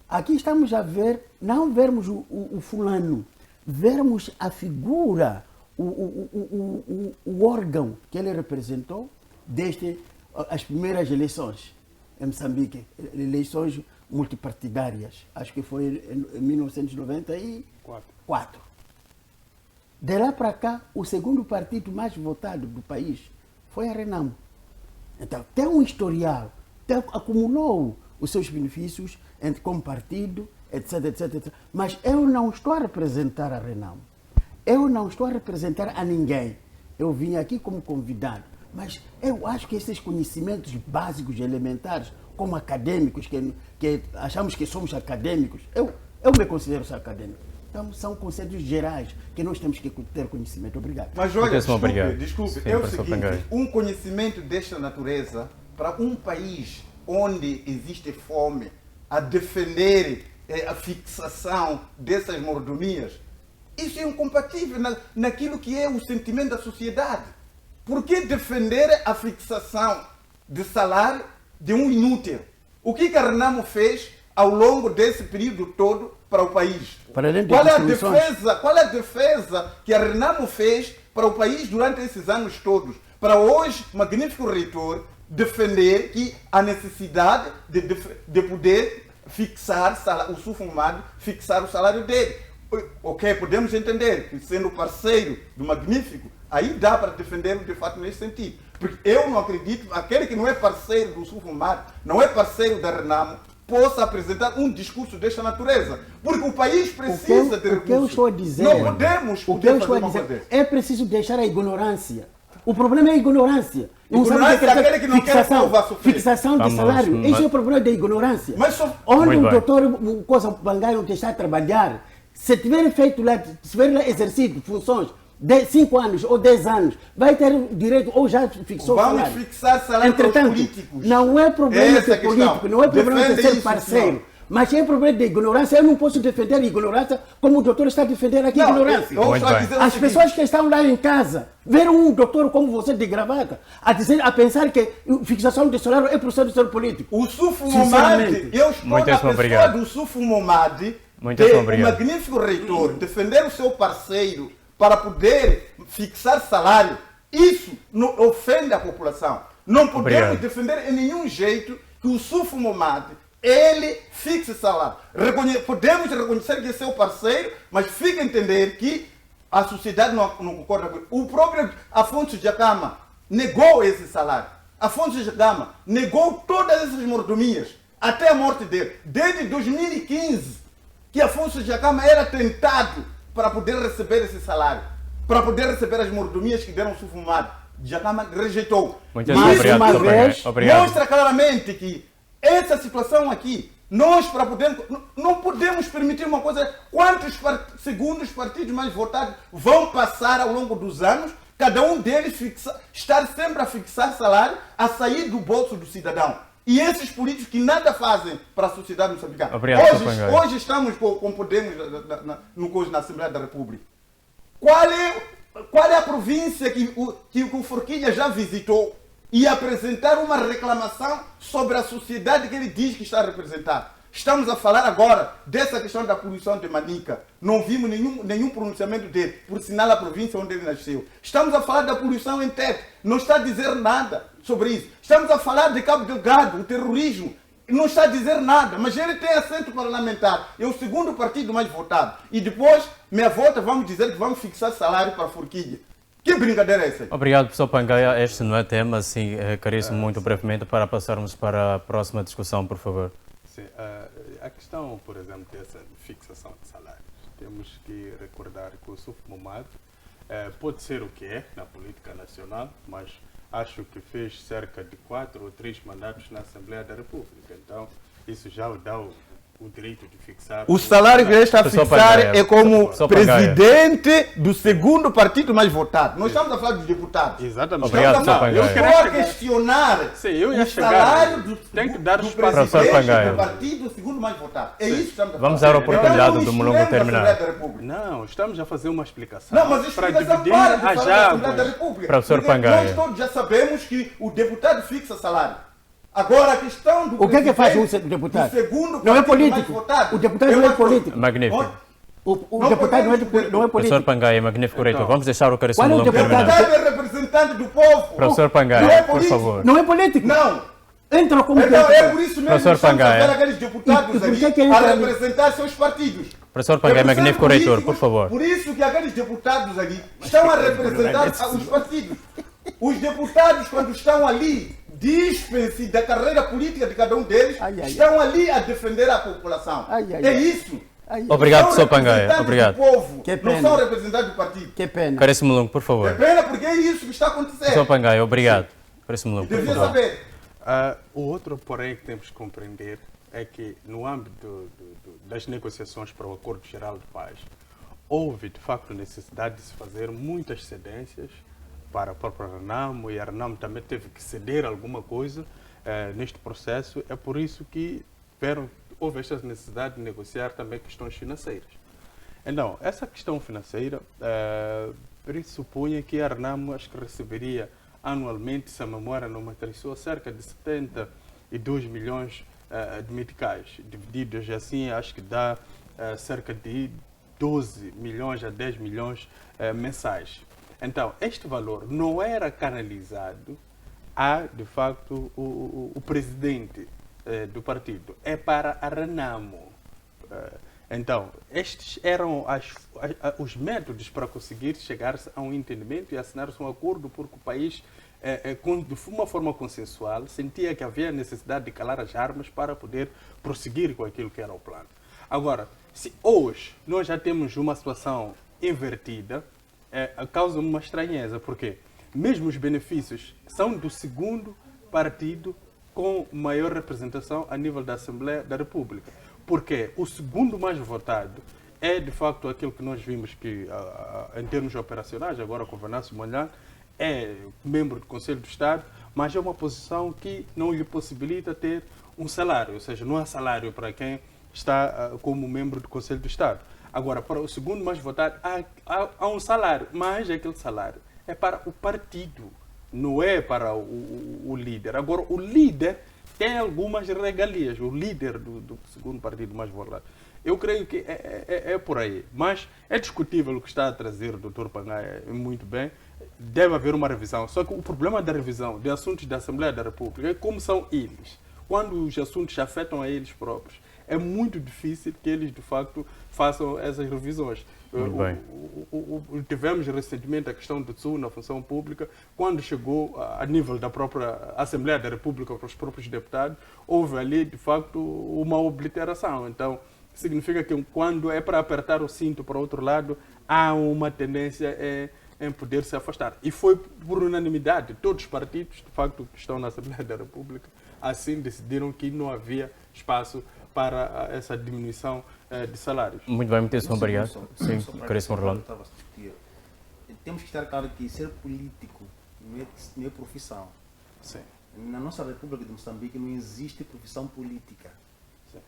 Aqui estamos a ver, não vermos o fulano, vermos a figura, o órgão que ele representou desde as primeiras eleições em Moçambique, eleições multipartidárias, acho que foi em 1994. De lá para cá, o segundo partido mais votado do país foi a Renamo. Então, tem um historial, acumulou os seus benefícios como partido, etc, etc, etc. Mas eu não estou a representar a Renamo. Eu não estou a representar a ninguém. Eu vim aqui como convidado. Mas eu acho que esses conhecimentos básicos e elementares, como acadêmicos, que achamos que somos acadêmicos, eu me considero acadêmico. Então, são conceitos gerais que nós temos que ter conhecimento. Obrigado. Mas olha, desculpe, Sim, é o professor seguinte, Pangai. um conhecimento desta natureza para um país onde existe fome, a defender a fixação dessas mordomias, isso é incompatível naquilo que é o sentimento da sociedade. Por que defender a fixação de salário de um inútil? O que a Renamo fez ao longo desse período todo para o país? Qual é a defesa que a Renamo fez para o país durante esses anos todos? Para hoje, Magnífico Reitor defender que a necessidade de poder fixar o Ossufo Momadi, fixar o salário dele. Ok, podemos entender que sendo parceiro do Magnífico, aí dá para defender de fato nesse sentido. Porque eu não acredito, aquele que não é parceiro do Ossufo Momadi, não é parceiro da Renamo, possa apresentar um discurso desta natureza. Porque o país precisa de recursos. O que eu estou a dizer, não podemos é preciso deixar a ignorância. O problema é a ignorância. Não sabe Ignorância é aquele que não quer que o povo vá sofrer. Fixação de salário. Esse é o problema da ignorância. Onde o doutor Pangai não está a trabalhar, se tiver feito lá, se tiver lá exercido funções de 5 anos ou 10 anos, vai ter direito ou já fixou o salário. Vamos fixar salário para os políticos. Não é problema de político, não é problema de ser parceiro. Mas é problema de ignorância. Eu não posso defender a ignorância como o doutor está a defender aqui a ignorância. As pessoas que estão lá em casa viram um doutor como você de gravata a pensar que fixação de salário é processo de ser político. O Ossufo Momadi, eu estou na pessoa do Ossufo Momadi, o Magnífico Reitor, defender o seu parceiro para poder fixar salário. Isso não ofende a população. Não podemos defender em nenhum jeito que o Sufo Momad, ele fixe salário. Podemos reconhecer que é seu parceiro, mas fica a entender que a sociedade não concorda com ele. O próprio Afonso Dhlakama negou esse salário. Afonso Dhlakama negou todas essas mordomias, até a morte dele. Desde 2015, que Afonso Dhlakama era tentado para poder receber esse salário, para poder receber as mordomias que deram Sufo Momad. Dhlakama rejeitou. Muito Mas, obrigado, uma Sr. vez, Obrigado. mostra claramente que essa situação aqui, nós para poder, não podemos permitir uma coisa. Quantos segundos partidos mais votados vão passar ao longo dos anos, cada um deles estar sempre a fixar salário, a sair do bolso do cidadão? E esses políticos que nada fazem para a sociedade moçambicana. Obrigado, Hoje estamos com Podemos na Assembleia da República. Qual é a província que o Forquilha já visitou e apresentar uma reclamação sobre a sociedade que ele diz que está a representar? Estamos a falar agora dessa questão da poluição de Manica. Não vimos nenhum pronunciamento dele, por sinal a província onde ele nasceu. Estamos a falar da poluição em Tete. Não está a dizer nada sobre isso. Estamos a falar de Cabo Delgado, o terrorismo. Não está a dizer nada, mas ele tem assento parlamentar. É o segundo partido mais votado. E depois, minha volta, vamos dizer que vamos fixar salário para a Forquilha. Que brincadeira é essa? Obrigado, professor Pangaia. Este não é tema, assim, caríssimo muito brevemente para passarmos para a próxima discussão, por favor. Sim, a questão, por exemplo, dessa fixação de salários, temos que recordar que o Sufo Momad pode ser o que é na política nacional, mas acho que fez cerca de 4 ou 3 mandatos na Assembleia da República. Então, isso já o dá o direito de fixar... O salário que ele está a Professor fixar Pangaia, é como professor Pangaia. presidente do segundo partido mais votado. Nós estamos a falar dos deputados. Exatamente. Obrigado, Estamos professor eu Pangaia. estou a questionar Sim, eu ia o chegar. salário do Tem que dar do espaço. Professor presidente Pangaia. do partido segundo mais votado. É isso que estamos a falar. Vamos dar a oportunidade Então, do não Mulungu misturemos a terminar. Assembleia da República. Não, estamos a fazer uma explicação. Não, mas a para explicação dividir para de as falar da Assembleia da águas. República. Professor Porque Pangaia. nós todos já sabemos que o deputado fixa salário. Agora, a questão do O que é que faz o presidente deputado? do segundo Não é partido mais político. votado, O deputado é não é uma coisa. político. Magnífico. O Não deputado não é Professor político. Pangaia, magnífico reitor. Então, Vamos deixar o caríssimo qual é o Mulungu O deputado? terminar. deputado é representante do povo. Professor Não é Pangaia, por político. favor. Não é político. Não. Entra como Então é deputado. por isso mesmo Professor que estamos a Pangaia. ver aqueles deputados E por ali que que a entra ali? representar seus partidos. Professor Pangaia, É por ser magnífico reitor, políticos, por favor. Por isso que aqueles deputados ali estão a representar os partidos. Os deputados, quando estão ali, dispensem da carreira política de cada um deles, estão ali a defender a população. É isso. Obrigado, São professor Pangaia. representantes Obrigado. do povo, Que não pena. são representantes do partido. Que pena. Caríssimo Mulungu, por É favor. pena porque é isso que está a Professor acontecer. Pangaia, obrigado. Caríssimo Mulungu, por Devia favor. saber. O outro, porém, que temos que compreender é que, no âmbito das negociações para o Acordo Geral de Paz, houve, de facto, necessidade de se fazer muitas cedências para a própria Renamo, e a Renamo também teve que ceder alguma coisa neste processo. É por isso que houve esta necessidade de negociar também questões financeiras. Então, essa questão financeira pressupunha que a Renamo acho que receberia anualmente, se a memória não me atrasou, cerca de 72 milhões de meticais. Divididos assim, acho que dá cerca de 12 milhões a 10 milhões mensais. Então, este valor não era canalizado a, de facto, o presidente do partido. É para a Renamo. Então, estes eram os métodos para conseguir chegar-se a um entendimento e assinar-se um acordo, porque o país, de uma forma consensual, sentia que havia necessidade de calar as armas para poder prosseguir com aquilo que era o plano. Agora, se hoje nós já temos uma situação invertida, causa uma estranheza, porque mesmo os benefícios são do segundo partido com maior representação a nível da Assembleia da República. Porque o segundo mais votado é, de facto, aquilo que nós vimos que, em termos operacionais, agora com o Venâncio Mondlane, é membro do Conselho do Estado, mas é uma posição que não lhe possibilita ter um salário, ou seja, não há salário para quem está como membro do Conselho do Estado. Agora, para o segundo mais votado, há um salário, mas aquele salário é para o partido, não é para o líder. Agora, o líder tem algumas regalias, o líder do segundo partido mais votado. Eu creio que é por aí. Mas é discutível o que está a trazer o Dr. Pangaia muito bem. Deve haver uma revisão. Só que o problema da revisão de assuntos da Assembleia da República é como são eles. quando os assuntos afetam a eles próprios, é muito difícil que eles, de facto, façam essas revisões. Muito bem. Tivemos recentemente a questão do TSU na função pública, quando chegou a nível da própria Assembleia da República para os próprios deputados, houve ali, de facto, uma obliteração. Então, significa que quando é para apertar o cinto para o outro lado, há uma tendência em poder se afastar. E foi por unanimidade, todos os partidos, de facto, que estão na Assembleia da República, assim decidiram que não havia espaço para essa diminuição de salários. Muito bem, muitíssimo obrigado. Sim, Só para caríssimo Rolando. estava a discutir. Temos que estar claro que ser político não é profissão. Sim. Na nossa República de Moçambique não existe profissão política. Sim.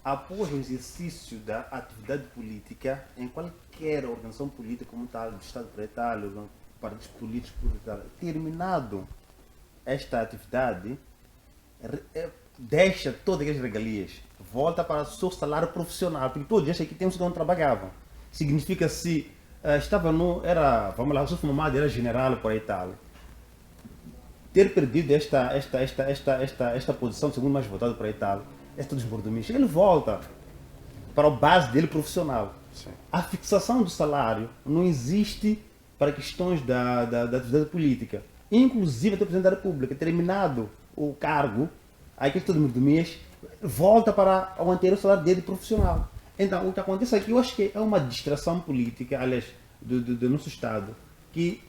Após o exercício da atividade política, em qualquer organização política como tal, do Estado Pretal, partidos políticos, terminado esta atividade, deixa todas as regalias, volta para o seu salário profissional, porque todos estes aqui temos que não trabalhavam. Significa se estava no, era, vamos lá, o seu formado era general por aí tal, ter perdido esta posição, segundo mais votado por aí tal, esta dos mordomias, ele volta para a base dele profissional. Sim. A fixação do salário não existe para questões da atividade política. Inclusive, até o Presidente da República, terminado o cargo, aí que todo do mês volta para o anterior salário dele profissional. Então, o que acontece aqui, eu acho que é uma distração política, aliás, do nosso Estado, que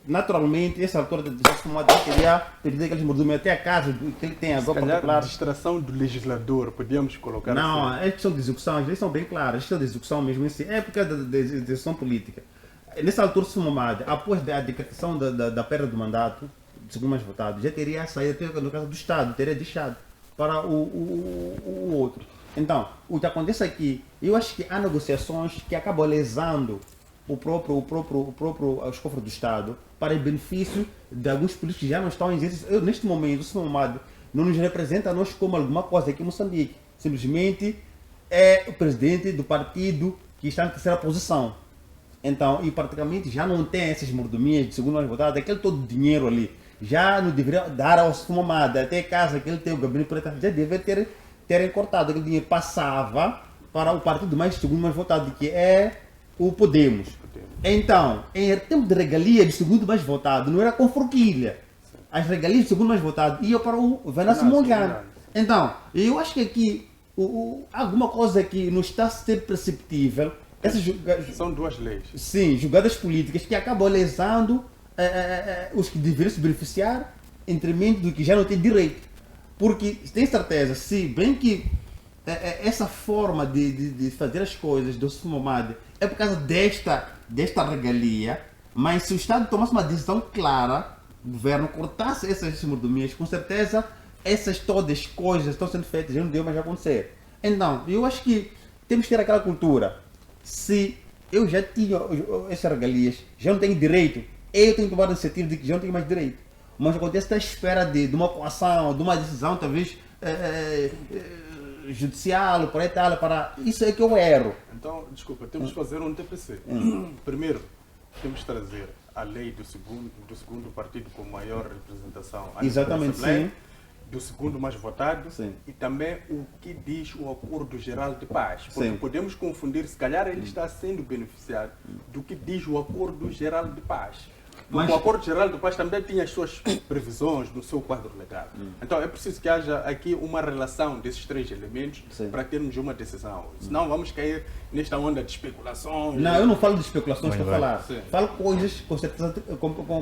naturalmente, essa altura de formado teria perdido aqueles mordomias até a casa que ele tem agora particular. Distração do legislador, podíamos colocar não, assim. é questão de execução, as leis são bem claras, a questão de execução mesmo, assim, é porque é da execução política. Nessa altura, se formado, após a decretação da perda do mandato, segundo mais votado, já teria saído, até no caso do Estado, teria deixado para o outro. Então, o que acontece aqui, eu acho que há negociações que acabam lesando os cofres do Estado para o benefício de alguns políticos que já não estão em exercício. Neste momento, o Sr. Mamado não nos representa a nós como alguma coisa aqui em Moçambique. Simplesmente é o presidente do partido que está na terceira posição. Então, e praticamente já não tem essas mordomias de segundo mais votado, aquele todo dinheiro ali. Já não deveria dar ao Sr. Mamado, até casa que ele tem o gabinete preto, já deveria terem cortado. Aquele dinheiro passava para o partido mais segundo mais votado, que é o Podemos. Então, em tempo de regalia de segundo mais votado, não era com forquilha. As regalias de segundo mais votado iam para o Venâncio Mondlane. Então, eu acho que aqui alguma coisa que não está a ser perceptível. São duas leis. Sim, jogadas políticas que acabam lesando os que deveriam se beneficiar em detrimento do que já não tem direito. Porque tem certeza, se bem que essa forma de fazer as coisas do Sumomade é por causa desta regalia, mas se o Estado tomasse uma decisão clara, o governo cortasse essas mordomias, com certeza essas todas coisas estão sendo feitas, já não deu mais a acontecer. Então, eu acho que temos que ter aquela cultura. Se eu já tinha essas regalias, já não tenho direito, eu tenho que tomar a iniciativa de que já não tenho mais direito. Mas acontece à espera de uma coação, de uma decisão, talvez judicial, por aí tal, para isso é que eu erro. Então, desculpa, temos que fazer um TPC. Primeiro, temos que trazer a lei do segundo partido com maior representação. Exatamente, sim. Do segundo mais votado, sim. E também o que diz o Acordo Geral de Paz. Porque podemos confundir, se calhar ele está sendo beneficiado do que diz o Acordo Geral de Paz. Mas o Acordo Geral de Paz também tinha as suas previsões no seu quadro legal. Então é preciso que haja aqui uma relação desses três elementos para termos uma decisão. Senão vamos cair nesta onda de especulações. Não, eu não falo de especulações para falar. Falo coisas com certeza. Não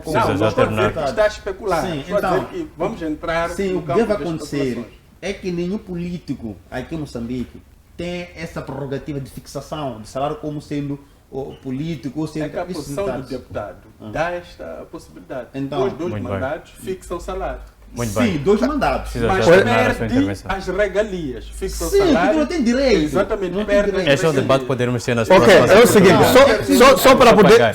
estou a dizer que está a especular. Sim, estou a dizer que vamos entrar no campo deve acontecer é que nenhum político aqui em Moçambique tem essa prerrogativa de fixação de salário como sendo o político, ou sendo é que a posição do deputado dá esta possibilidade. Então, os dois mandatos fixam o salário. Muito sim, bem. 2 mandatos. Mas perde as regalias. Fixa o salário. Sim, não tem direito. Exatamente, perde as regalias. Este é o debate que podermos ter nas Ok, próximas é o seguinte,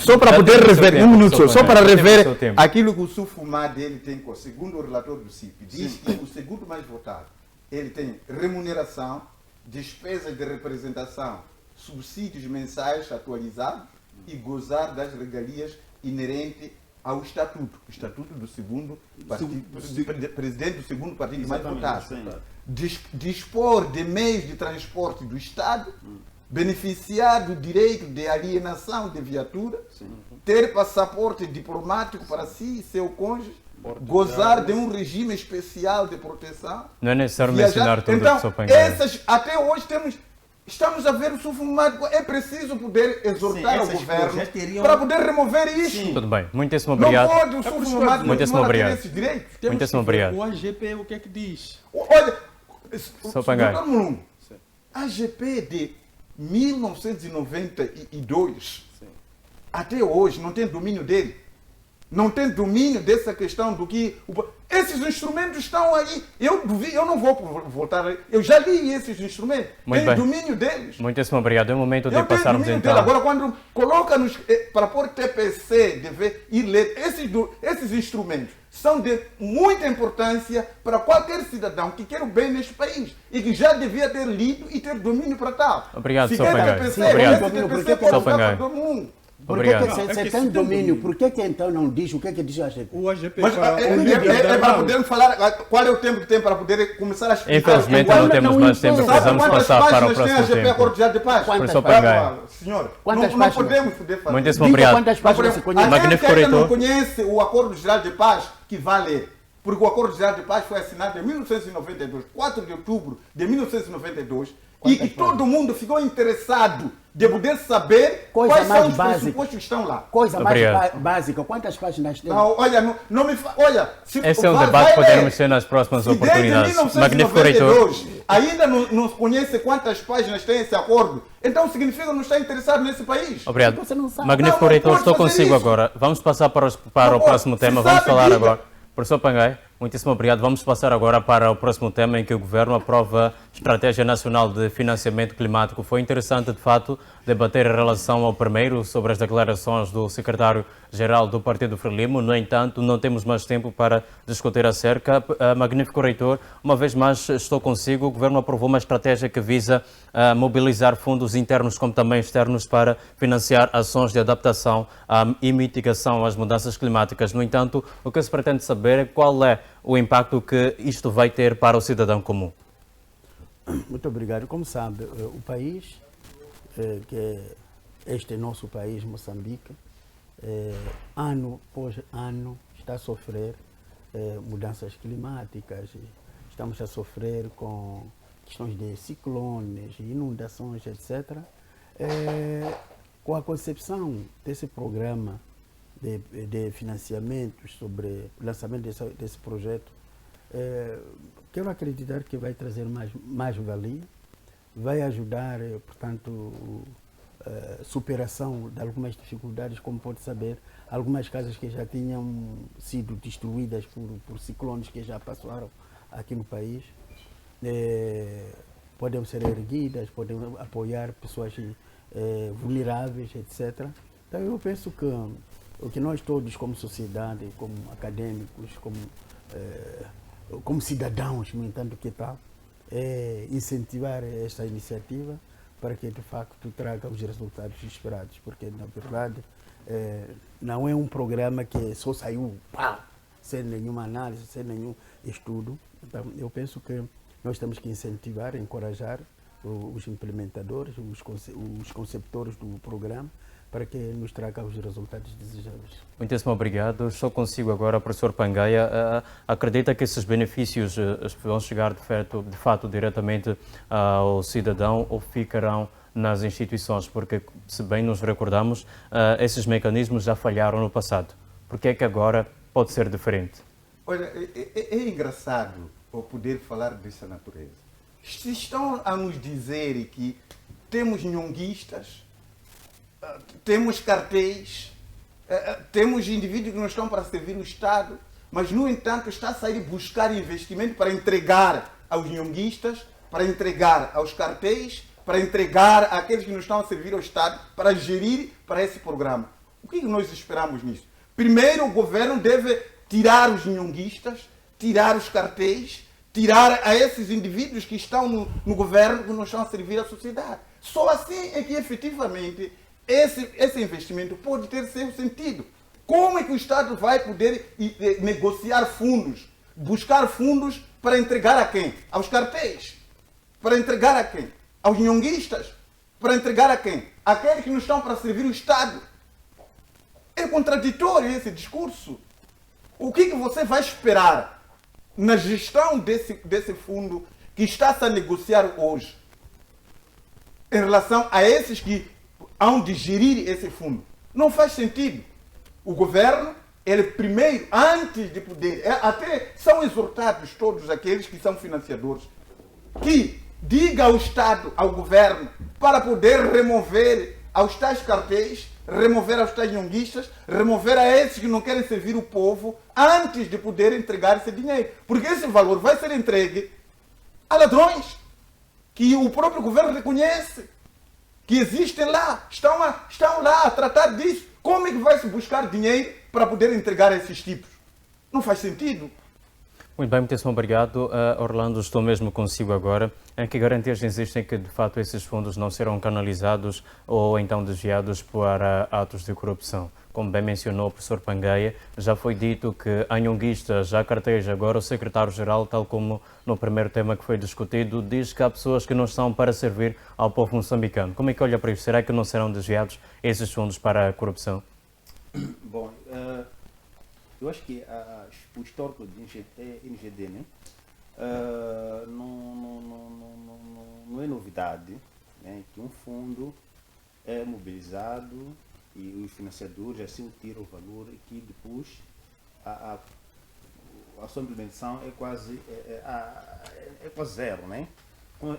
só para poder rever, um minuto, só para rever aquilo que o Sufumá dele tem, segundo o relator do CIP, diz que o segundo mais votado, ele tem remuneração, despesas de representação, subsídios mensais atualizados e gozar das regalias inerentes ao estatuto, o estatuto do segundo partido, presidente do segundo partido mais votado. Dispor de meios de transporte do Estado, beneficiar do direito de alienação de viatura, ter passaporte diplomático para si e seu cônjuge, gozar de um regime especial de proteção. Não é necessário mencionar tudo então, que só Pangaia. essas, até hoje estamos a ver o sufumado. É preciso poder exortar o governo para poder remover isso. Tudo bem, muitíssimo obrigado. Não pode o sufumado Muitíssimo continuar a ter obrigado. esses direitos. Muitíssimo obrigado. O AGP, o que é que diz? Olha, Só Pangaia. Dr. Mulungu, a GP de 1992 até hoje não tem domínio dele. Não tem domínio dessa questão do que... Esses instrumentos estão aí. Eu não vou voltar. Eu já li esses instrumentos. Muito Tem bem. domínio deles. Muitíssimo obrigado. É o momento de Eu tenho passarmos domínio então. dele. Agora, quando coloca-nos para pôr TPC, deve ir ler, esses instrumentos são de muita importância para qualquer cidadão que quer o bem neste país e que já devia ter lido e ter domínio para tal. Obrigado, Se Sr. quer Pangaia. TPC, Obrigado. esse TPC pode Sr. usar para Pangaia. todo mundo. Por que Obrigado. você tem domínio? Por que então não diz o que é que diz a AGP? O AGP Mas é para poder falar qual é o tempo que tem para poder começar a explicar. Infelizmente Agora não temos não mais tempo, entendo. precisamos Sabe quantas passar para o páginas tem a próximo GP tempo. Acordo de Paz? Quantas Professor páginas? Pangaia. Senhora, Quantas não páginas? podemos poder fazer. Muitíssimo Diga obrigado. quantas páginas se conhece. Magnífico Alguém que ainda reitor. não conhece o Acordo Geral de Paz, que vai ler. Porque o Acordo Geral de Paz foi assinado em 1992, 4 de outubro de 1992, e que todo mundo ficou interessado de poder saber Coisa quais mais são os básica. pressupostos que estão lá. Coisa mais Obrigado. básica. Quantas páginas tem? Não, olha, não me olha, se Esse é um vai debate que ler. poderemos ter nas próximas Se desde oportunidades. Magnífico reitor. 1992 ainda não conhece quantas páginas tem esse acordo, então significa que não está interessado nesse país. Obrigado. Você não sabe. Magnífico Não, não reitor, pode estou fazer consigo isso. agora. Vamos passar para o Não próximo pode. tema. Se Vamos sabe, falar diga. agora. Professor Pangaia, muitíssimo obrigado. Vamos passar agora para o próximo tema em que o Governo aprova a Estratégia Nacional de Financiamento Climático. Foi interessante, de fato, debater em relação ao primeiro sobre as declarações do secretário-geral do Partido Frelimo. No entanto, não temos mais tempo para discutir acerca. Magnífico reitor, uma vez mais estou consigo. O Governo aprovou uma estratégia que visa mobilizar fundos internos como também externos para financiar ações de adaptação e mitigação às mudanças climáticas. No entanto, o que se pretende saber é qual é o impacto que isto vai ter para o cidadão comum. Muito obrigado. Como sabe, o país, que é este nosso país, Moçambique, ano após ano está a sofrer mudanças climáticas. Estamos a sofrer com questões de ciclones, inundações, etc. Com a concepção desse programa de financiamentos, sobre o lançamento desse projeto, quero acreditar que vai trazer mais valia, vai ajudar, portanto, superação de algumas dificuldades, como pode saber, algumas casas que já tinham sido destruídas por ciclones que já passaram aqui no país, podem ser erguidas, podem apoiar pessoas vulneráveis, etc. Então eu penso que o que nós todos, como sociedade, como acadêmicos, como cidadãos, no entanto, que tal, é incentivar esta iniciativa para que, de facto, traga os resultados esperados, porque, na verdade, não é um programa que só saiu sem nenhuma análise, sem nenhum estudo. Então, eu penso que nós temos que incentivar, encorajar os implementadores, os conceptores do programa, para que nos traga os resultados desejáveis. Muitíssimo obrigado. Estou consigo agora, professor Pangaia. Acredita que esses benefícios vão chegar de fato diretamente ao cidadão ou ficarão nas instituições? Porque, se bem nos recordamos, esses mecanismos já falharam no passado. Por que é que agora pode ser diferente? Olha, é engraçado o poder falar dessa natureza. Se estão a nos dizer que temos nhonguistas, temos cartéis, temos indivíduos que não estão para servir o Estado, mas, no entanto, está a sair buscar investimento para entregar aos nhonguistas, para entregar aos cartéis, para entregar àqueles que não estão a servir ao Estado, para gerir para esse programa. O que nós esperamos nisso? Primeiro, o governo deve tirar os nhonguistas, tirar os cartéis, tirar a esses indivíduos que estão no governo, que não estão a servir à sociedade. Só assim é que, efetivamente, esse investimento pode ter seu sentido. Como é que o Estado vai poder negociar fundos, buscar fundos para entregar a quem? Aos cartéis. Para entregar a quem? Aos nhonguistas. Para entregar a quem? Aqueles que não estão para servir o Estado. É contraditório esse discurso. O que você vai esperar na gestão desse fundo que está-se a negociar hoje em relação a esses que hão de gerir esse fundo? Não faz sentido. O governo, ele primeiro, antes de poder, até são exortados todos aqueles que são financiadores, que diga ao Estado, ao governo, para poder remover aos tais cartéis, remover aos tais nhonguistas, remover a esses que não querem servir o povo, antes de poder entregar esse dinheiro. Porque esse valor vai ser entregue a ladrões, que o próprio governo reconhece, que existem lá, estão lá a tratar disso. Como é que vai se buscar dinheiro para poder entregar a esses tipos? Não faz sentido. Muito bem, muitíssimo obrigado. Orlando, estou mesmo consigo agora. Em que garantias existem que, de fato, esses fundos não serão canalizados ou então desviados para atos de corrupção? Como bem mencionou o professor Pangaia, já foi dito que há nhonguistas, já cartéis, agora o secretário-geral, tal como no primeiro tema que foi discutido, diz que há pessoas que não estão para servir ao povo moçambicano. Como é que olha para isso? Será que não serão desviados esses fundos para a corrupção? Bom, eu acho que o histórico de NGD, né? Não é novidade, né? Que um fundo é mobilizado e os financiadores assim tiram o valor que depois a sua implementação é quase zero, né?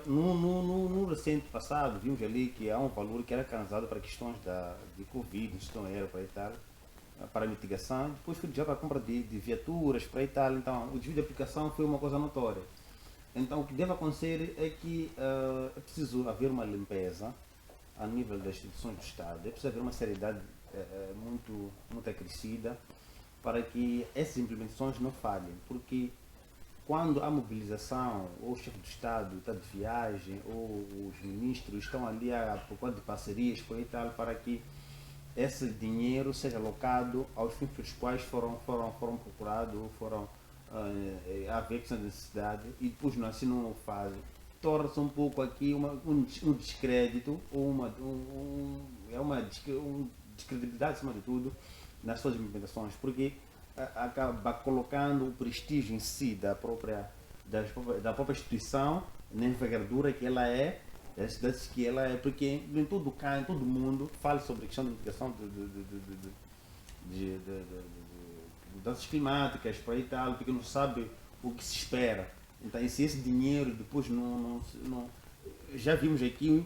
No recente passado vimos ali que há um valor que era canalizado para questões de Covid, gestão aérea e tal, para mitigação, depois foi já para a compra de viaturas para e tal. Então o desvio de aplicação foi uma coisa notória. Então o que deve acontecer é que é preciso haver uma limpeza a nível das instituições do Estado, é preciso haver uma seriedade muito acrescida para que essas implementações não falhem, porque quando há mobilização, ou o chefe do Estado está de viagem, ou os ministros estão ali a procurar de parcerias e tal, para que esse dinheiro seja alocado aos fins pelos quais foram procurados, foram haver questão de necessidade, e depois não, assim não o fazem. Torna-se um pouco aqui um descrédito, ou uma descredibilidade, acima de tudo, nas suas implementações, porque acaba colocando o prestígio em si da própria instituição na envergadura que ela é, das cidades que ela é, porque em todo mundo fala sobre a questão da mitigação de mudanças climáticas para e tal, porque não sabe o que se espera. Então, se esse dinheiro depois não já vimos aqui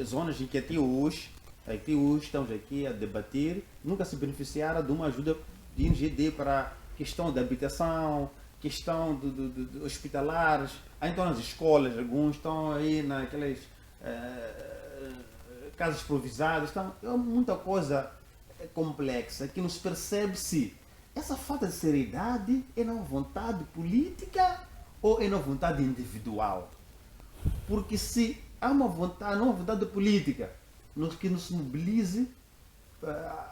zonas em que até hoje estamos aqui a debater, nunca se beneficiaram de uma ajuda de NGD para a questão da habitação, questão de hospitalares, então nas escolas, alguns estão aí naquelas casas improvisadas, então é muita coisa complexa que não se percebe se essa falta de seriedade é na vontade política ou é na vontade individual. Porque se há uma vontade política que não se mobilize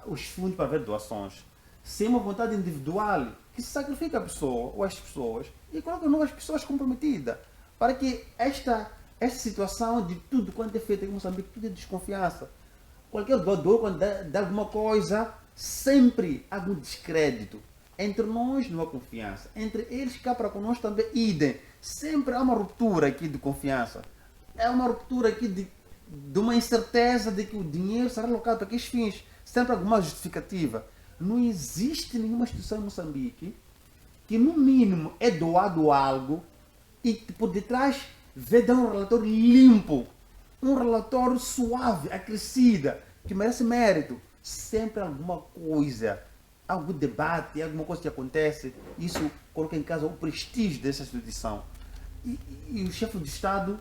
os fundos para haver doações, se é uma vontade individual que se sacrifica a pessoa ou as pessoas e coloca novas pessoas comprometidas para que esta situação de tudo quanto é feito em Moçambique, tudo é desconfiança. Qualquer doador, quando dá alguma coisa, sempre há algum descrédito. Entre nós não há confiança. Entre eles cá para conosco também idem. Sempre há uma ruptura aqui de confiança. É uma ruptura aqui de uma incerteza de que o dinheiro será alocado para aqueles fins. Sempre alguma justificativa. Não existe nenhuma instituição em Moçambique que no mínimo é doado algo e por detrás vê dar um relatório limpo, um relatório suave, acrescida, que merece mérito. Sempre alguma coisa, algum debate, alguma coisa que acontece, isso coloca em causa o prestígio dessa instituição. E o chefe do Estado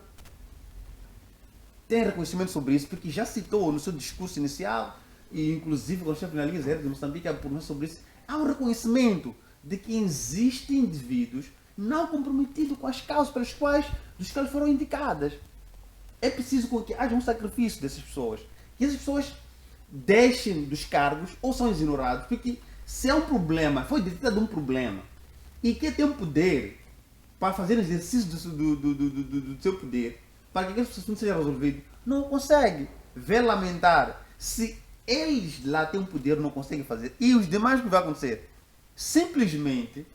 tem reconhecimento sobre isso, porque já citou no seu discurso inicial, e inclusive quando o chefe da Liga de Moçambique pronunciou sobre isso, há um reconhecimento de que existem indivíduos não comprometidos com as causas pelas quais foram indicadas. É preciso que haja um sacrifício dessas pessoas, que essas pessoas deixem dos cargos ou são exonerados, porque Se é um problema, foi detectado um problema, e que tem um poder para fazer exercício do seu poder, para que aquele assunto seja resolvido, não consegue. Vê lamentar. Se eles lá têm um poder, não conseguem fazer, e os demais, o que vai acontecer? Simplesmente,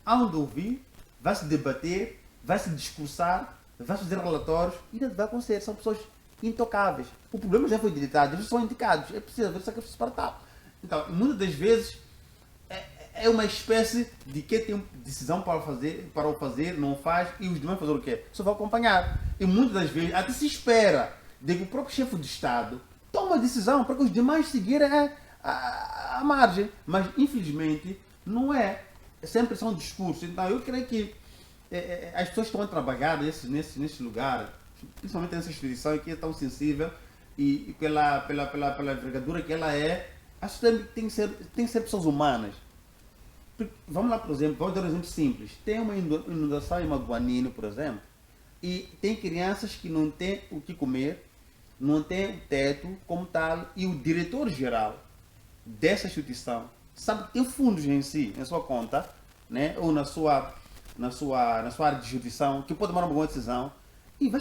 há de ouvir, vai se debater, vai se discursar, vai fazer relatórios, e nada vai acontecer. São pessoas intocáveis. O problema já foi detectado, eles são indicados, é preciso haver sacrifício para tal. Então, muitas das vezes, é uma espécie de que tem decisão para o fazer, não faz, e os demais fazer o quê? Só vão acompanhar. E muitas das vezes até se espera de que o próprio chefe de Estado tome a decisão para que os demais seguirem a margem. Mas, infelizmente, não é. Sempre são discursos. Então, eu creio que as pessoas estão a trabalhar nesse lugar, principalmente nessa instituição que é tão sensível e pela envergadura que ela é, acho que tem que ser pessoas humanas. Vamos lá, por exemplo, vamos dar um exemplo simples. Tem uma inundação em Maguanino, por exemplo, e tem crianças que não têm o que comer, não têm o teto como tal, e o diretor-geral dessa instituição sabe que tem fundos em si, na sua conta, né, ou na sua área de jurisdição, que pode tomar uma boa decisão, e vai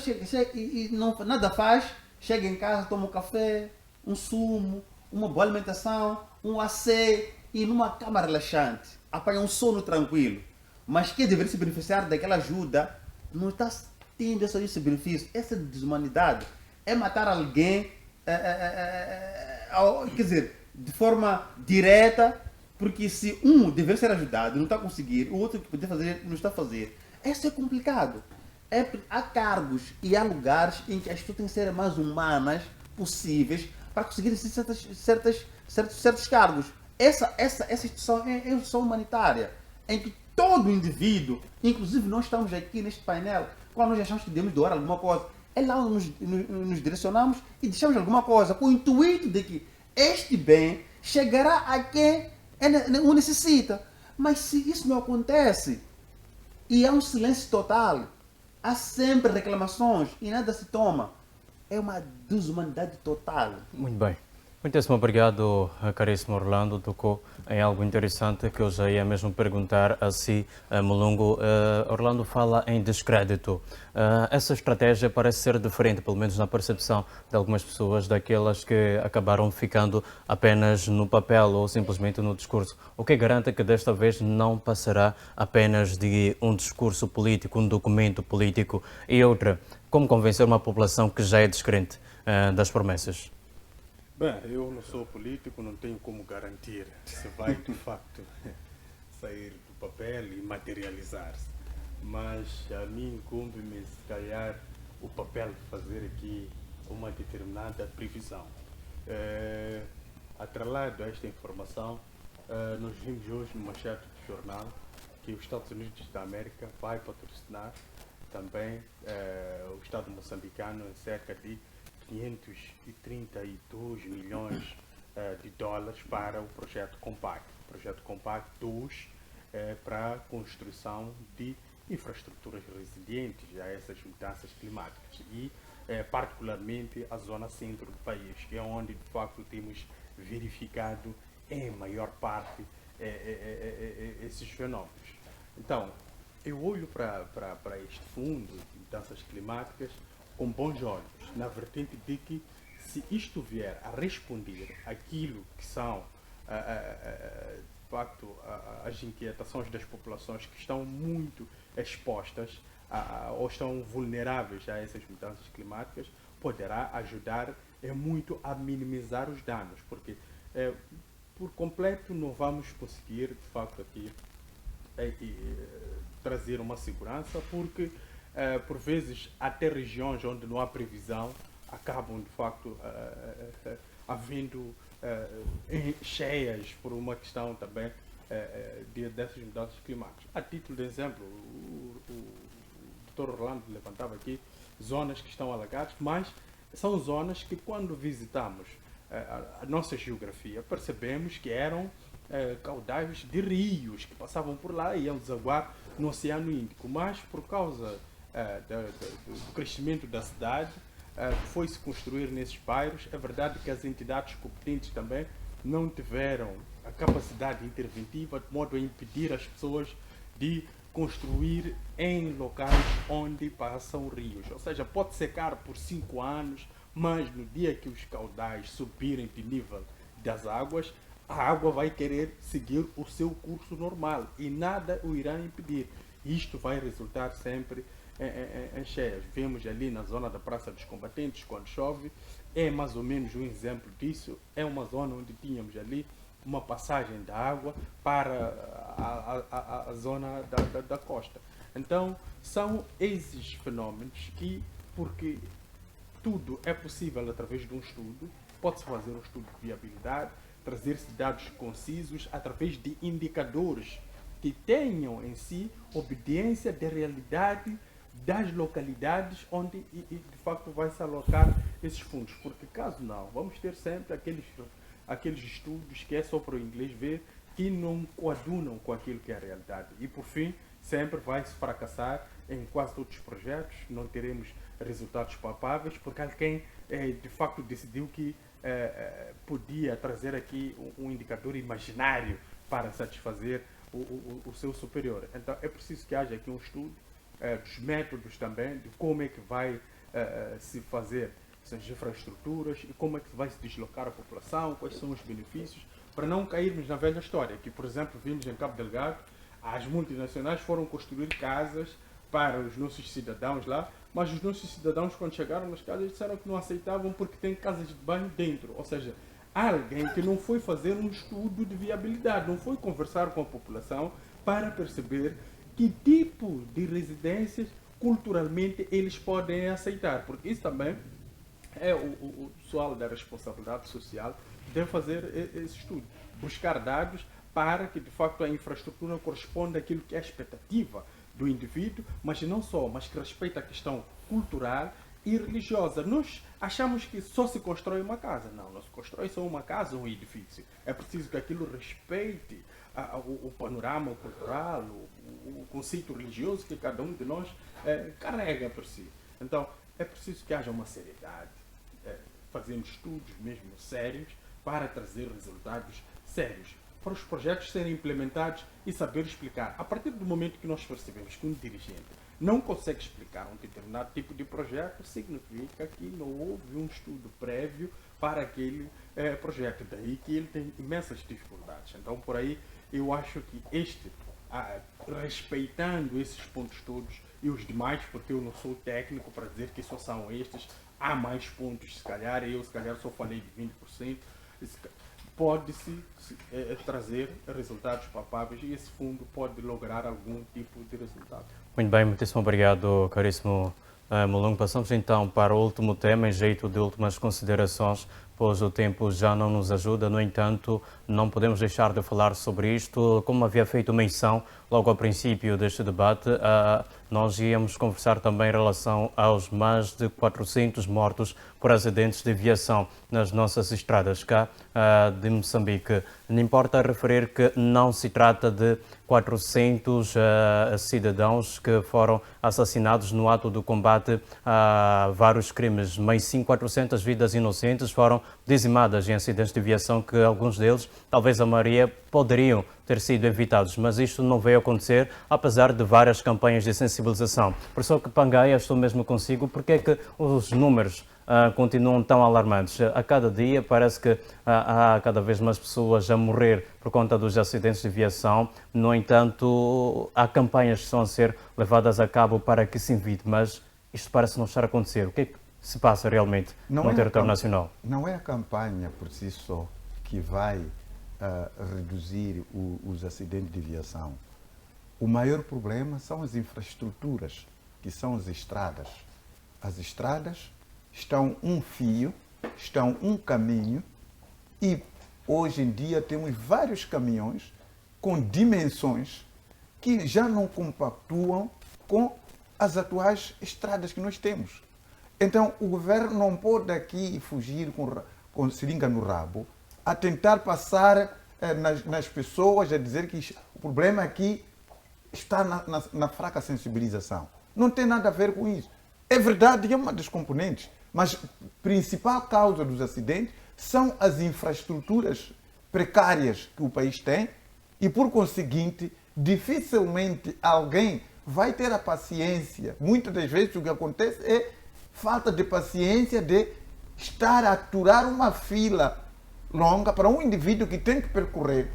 nada faz, chega em casa, toma um café, um sumo, uma boa alimentação, um AC, e numa cama relaxante, apanha um sono tranquilo, mas que deveria se beneficiar daquela ajuda, não está tendo esse benefício. Essa desumanidade é matar alguém, quer dizer, de forma direta, porque se um deveria ser ajudado, não está a conseguir, o outro que poderia fazer, não está a fazer. Isso é complicado. Há cargos e há lugares em que as pessoas têm que ser mais humanas possíveis para conseguir certos cargos. Essa instituição é uma instituição humanitária, em que todo indivíduo, inclusive nós estamos aqui neste painel, quando nós achamos que devemos doar alguma coisa, é lá onde nos direcionamos e deixamos alguma coisa, com o intuito de que este bem chegará a quem o necessita. Mas se isso não acontece, e há um silêncio total, há sempre reclamações e nada se toma, é uma desumanidade total. Muito bem. Muitíssimo obrigado, caríssimo Orlando. Tocou em algo interessante que eu já ia mesmo perguntar a si, Mulungu. Orlando fala em descrédito. Essa estratégia parece ser diferente, pelo menos na percepção de algumas pessoas, daquelas que acabaram ficando apenas no papel ou simplesmente no discurso. O que garante que desta vez não passará apenas de um discurso político, um documento político? E outra, como convencer uma população que já é descrente das promessas? Bem, eu não sou político, não tenho como garantir se vai de facto sair do papel e materializar-se. Mas a mim incumbe-me, se calhar, o papel de fazer aqui uma determinada previsão. Atrelado a esta informação, nós vimos hoje no manchete do jornal que os Estados Unidos da América vai patrocinar também o Estado moçambicano em cerca de 532 milhões de dólares para o projeto Compact. O projeto Compact 2 para a construção de infraestruturas resilientes a essas mudanças climáticas e particularmente a zona centro do país, que é onde de facto temos verificado em maior parte esses fenómenos. Então, eu olho para este fundo de mudanças climáticas com bons olhos, na vertente de que se isto vier a responder aquilo que são de facto as inquietações das populações que estão muito expostas ou estão vulneráveis a essas mudanças climáticas, poderá ajudar muito a minimizar os danos, porque por completo não vamos conseguir de facto aqui trazer uma segurança, porque por vezes até regiões onde não há previsão acabam de facto havendo cheias por uma questão também dessas mudanças climáticas. A título de exemplo, o Dr. Orlando levantava aqui zonas que estão alagadas, mas são zonas que quando visitamos a nossa geografia percebemos que eram caudais de rios que passavam por lá e iam desaguar no Oceano Índico, mas por causa do crescimento da cidade, foi-se construir nesses bairros. É verdade que as entidades competentes também não tiveram a capacidade interventiva de modo a impedir as pessoas de construir em locais onde passam rios. Ou seja, pode secar por 5 anos, mas no dia que os caudais subirem de nível das águas, a água vai querer seguir o seu curso normal e nada o irá impedir. Isto vai resultar sempre em cheias. Vemos ali na zona da Praça dos Combatentes, quando chove, é mais ou menos um exemplo disso. É uma zona onde tínhamos ali uma passagem da água para a zona da costa. Então, são esses fenómenos que, porque tudo é possível através de um estudo, pode-se fazer um estudo de viabilidade, trazer-se dados concisos através de indicadores que tenham em si obediência da realidade das localidades onde de facto vai se alocar esses fundos, porque caso não, vamos ter sempre aqueles estudos que é só para o inglês ver, que não coadunam com aquilo que é a realidade. E por fim, sempre vai se fracassar em quase todos os projetos, não teremos resultados palpáveis, porque alguém de facto decidiu que podia trazer aqui um indicador imaginário para satisfazer o seu superior. Então é preciso que haja aqui um estudo dos métodos também, de como é que vai se fazer essas infraestruturas e como é que vai se deslocar a população, quais são os benefícios, para não cairmos na velha história, que por exemplo vimos em Cabo Delgado, as multinacionais foram construir casas para os nossos cidadãos lá, mas os nossos cidadãos quando chegaram nas casas disseram que não aceitavam porque tem casas de banho dentro, ou seja, alguém que não foi fazer um estudo de viabilidade, não foi conversar com a população para perceber que tipo de residências culturalmente eles podem aceitar, porque isso também é o pessoal da responsabilidade social deve fazer esse estudo, buscar dados para que de facto a infraestrutura corresponda àquilo que é a expectativa do indivíduo, mas não só, mas que respeita a questão cultural e religiosa. Nós achamos que só se constrói uma casa. Não se constrói só uma casa ou um edifício. É preciso que aquilo respeite o panorama cultural, o conceito religioso que cada um de nós carrega por si. Então, é preciso que haja uma seriedade, fazendo estudos mesmo sérios para trazer resultados sérios, para os projetos serem implementados e saber explicar. A partir do momento que nós percebemos que um dirigente não consegue explicar um determinado tipo de projeto, significa que não houve um estudo prévio para aquele projeto. Daí que ele tem imensas dificuldades. Então, por aí, eu acho que respeitando esses pontos todos e os demais, porque eu não sou técnico para dizer que só são estes, há mais pontos, se calhar, eu se calhar só falei de 20%, pode-se trazer resultados palpáveis e esse fundo pode lograr algum tipo de resultado. Muito bem, muitíssimo obrigado, caríssimo Molongo. Passamos então para o último tema, em jeito de últimas considerações, pois o tempo já não nos ajuda. No entanto, não podemos deixar de falar sobre isto. Como havia feito menção logo ao princípio deste debate, nós íamos conversar também em relação aos mais de 400 mortos por acidentes de aviação nas nossas estradas cá de Moçambique. Não importa referir que não se trata de 400 cidadãos que foram assassinados no ato do combate a vários crimes, mas sim 400 vidas inocentes foram dizimadas em acidentes de aviação que alguns deles, talvez a maioria, poderiam ter sido evitados, mas isto não veio acontecer, apesar de várias campanhas de sensibilização. Professor Kapangaia, estou mesmo consigo, porque é que os números continuam tão alarmantes? A cada dia parece que há cada vez mais pessoas a morrer por conta dos acidentes de aviação. No entanto, há campanhas que estão a ser levadas a cabo para que se evite, mas isto parece não estar a acontecer. O que é que se passa realmente no território nacional? Não é a campanha por si só que vai reduzir os acidentes de aviação. O maior problema são as infraestruturas, que são as estradas. As estradas estão um fio, estão um caminho e hoje em dia temos vários caminhões com dimensões que já não compactuam com as atuais estradas que nós temos. Então o governo não pode aqui fugir com seringa no rabo a tentar passar nas pessoas, a dizer que o problema aqui está na fraca sensibilização. Não tem nada a ver com isso. É verdade que é uma das componentes, mas a principal causa dos acidentes são as infraestruturas precárias que o país tem e, por conseguinte, dificilmente alguém vai ter a paciência. Muitas das vezes o que acontece é falta de paciência de estar a aturar uma fila longa para um indivíduo que tem que percorrer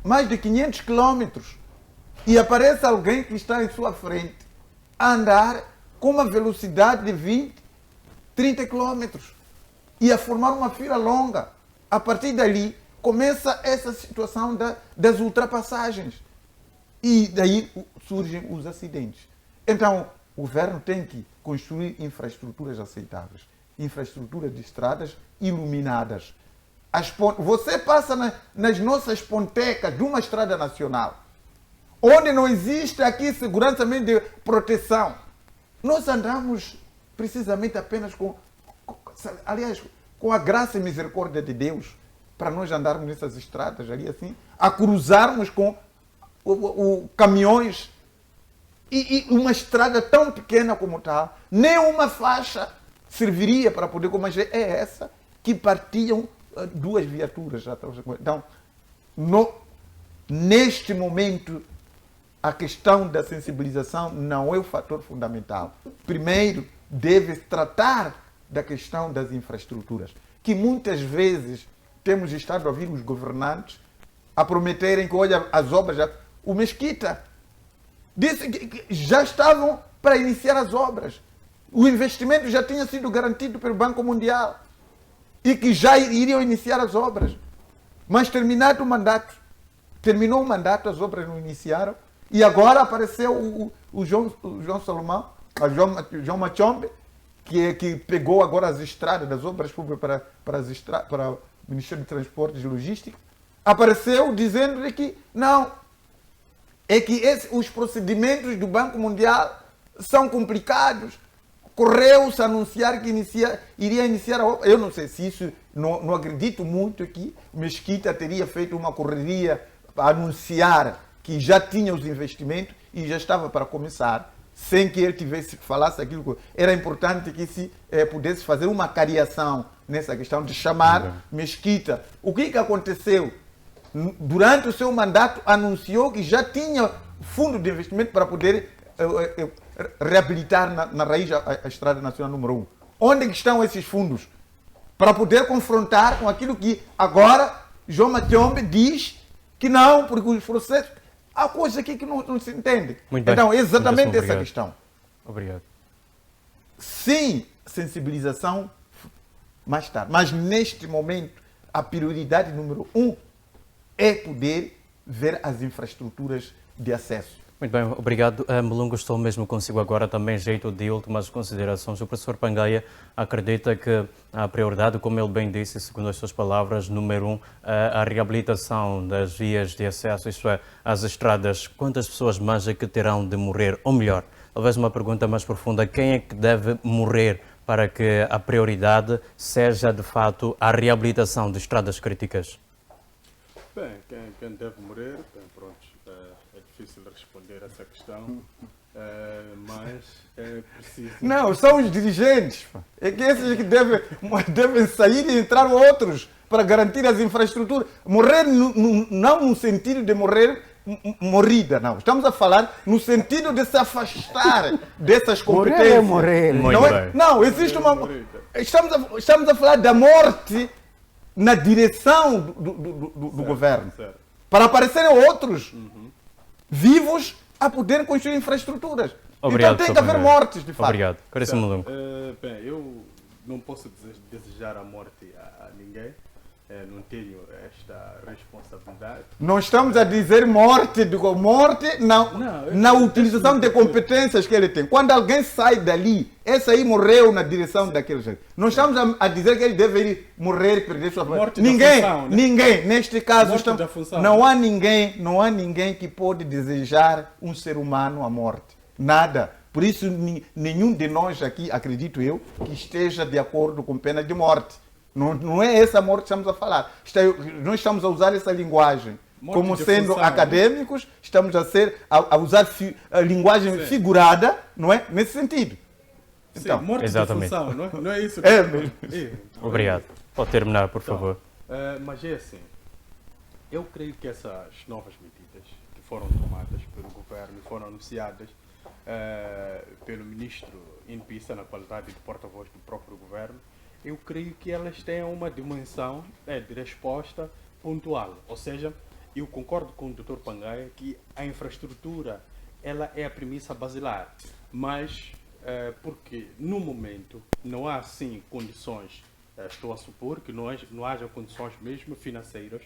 mais de 500 quilômetros e aparece alguém que está em sua frente a andar com uma velocidade de 20, 30 quilômetros e a formar uma fila longa. A partir dali começa essa situação das ultrapassagens e daí surgem os acidentes. Então, o governo tem que construir infraestruturas aceitáveis, infraestruturas de estradas iluminadas. Você passa nas nossas pontecas de uma estrada nacional, onde não existe aqui segurança mesmo de proteção. Nós andamos precisamente apenas aliás, com a graça e misericórdia de Deus, para nós andarmos nessas estradas ali assim, a cruzarmos com caminhões e uma estrada tão pequena como está, nem uma faixa serviria para poder, como é essa, que partiam duas viaturas. Então, neste momento, a questão da sensibilização não é o fator fundamental. Primeiro, deve-se tratar da questão das infraestruturas, que muitas vezes temos estado a ouvir os governantes a prometerem que, olha, as obras... O Mesquita disse que já estavam para iniciar as obras. O investimento já tinha sido garantido pelo Banco Mundial e que já iriam iniciar as obras. Mas terminou o mandato, as obras não iniciaram e agora apareceu o João Salomão, o João Machombe, que pegou agora as estradas das obras públicas para o Ministério de Transportes e Logística, apareceu dizendo que não, é que os procedimentos do Banco Mundial são complicados. Correu-se a anunciar que iria iniciar a obra. Eu não sei se isso, não acredito muito que Mesquita teria feito uma correria para anunciar que já tinha os investimentos e já estava para começar, sem que ele falasse aquilo que era importante que se pudesse fazer uma cariação nessa questão de chamar Mesquita. O que aconteceu? Durante o seu mandato anunciou que já tinha fundo de investimento para poder reabilitar na raiz a Estrada Nacional número 1. Onde estão esses fundos? Para poder confrontar com aquilo que agora João Machombe diz que não, porque os processos... Há coisas aqui que não se entende. Então, é exatamente essa questão. Obrigado. Sim, sensibilização mais tarde. Mas neste momento, a prioridade número 1 é poder ver as infraestruturas de acesso. Muito bem, obrigado. Melungo, estou mesmo consigo agora também, jeito de últimas considerações. O professor Pangaia acredita que a prioridade, como ele bem disse, segundo as suas palavras, número 1, a reabilitação das vias de acesso, isto é, as estradas. Quantas pessoas mais é que terão de morrer? Ou melhor, talvez uma pergunta mais profunda, quem é que deve morrer para que a prioridade seja, de fato, a reabilitação de estradas críticas? Bem, quem deve morrer, bem, pronto, é difícil responder essa questão, mas é preciso... Não, são os dirigentes. É que esses que devem sair e entrar outros para garantir as infraestruturas. Morrer não no sentido de morrer morrida, não. Estamos a falar no sentido de se afastar dessas competências. Morrer. Não, existe uma... Estamos a falar da morte na direção do governo. Certo. Para aparecerem outros vivos a poderem construir infraestruturas. Obrigado, então tem que haver mortes, de fato. Obrigado. Caríssimo Melungo. Bem, eu não posso desejar a morte a ninguém. Não tenho esta responsabilidade. Não estamos a dizer morte na utilização de competências que ele tem. Quando alguém sai dali, esse aí morreu na direção daquele jeito. Não estamos a dizer que ele deve morrer e perder sua morte ninguém, da função, né? ninguém, neste caso, não há ninguém que pode desejar um ser humano a morte. Nada. Por isso, nenhum de nós aqui, acredito eu, que esteja de acordo com pena de morte. Não é essa morte que estamos a falar. Nós estamos a usar essa linguagem. Morte como sendo função, acadêmicos, estamos a usar a linguagem figurada, não é? Nesse sentido. Então, morte exatamente. de função, não é isso? É mesmo. Obrigado. Pode terminar, por favor. Mas é assim, Eu creio que essas novas medidas que foram tomadas pelo governo e foram anunciadas pelo ministro Inpissa, na qualidade de porta-voz do próprio governo, eu creio que elas têm uma dimensão de resposta pontual. Ou seja, eu concordo com o Dr. Pangaia que a infraestrutura ela é a premissa basilar, mas porque no momento não há sim condições, estou a supor que não haja condições mesmo financeiras,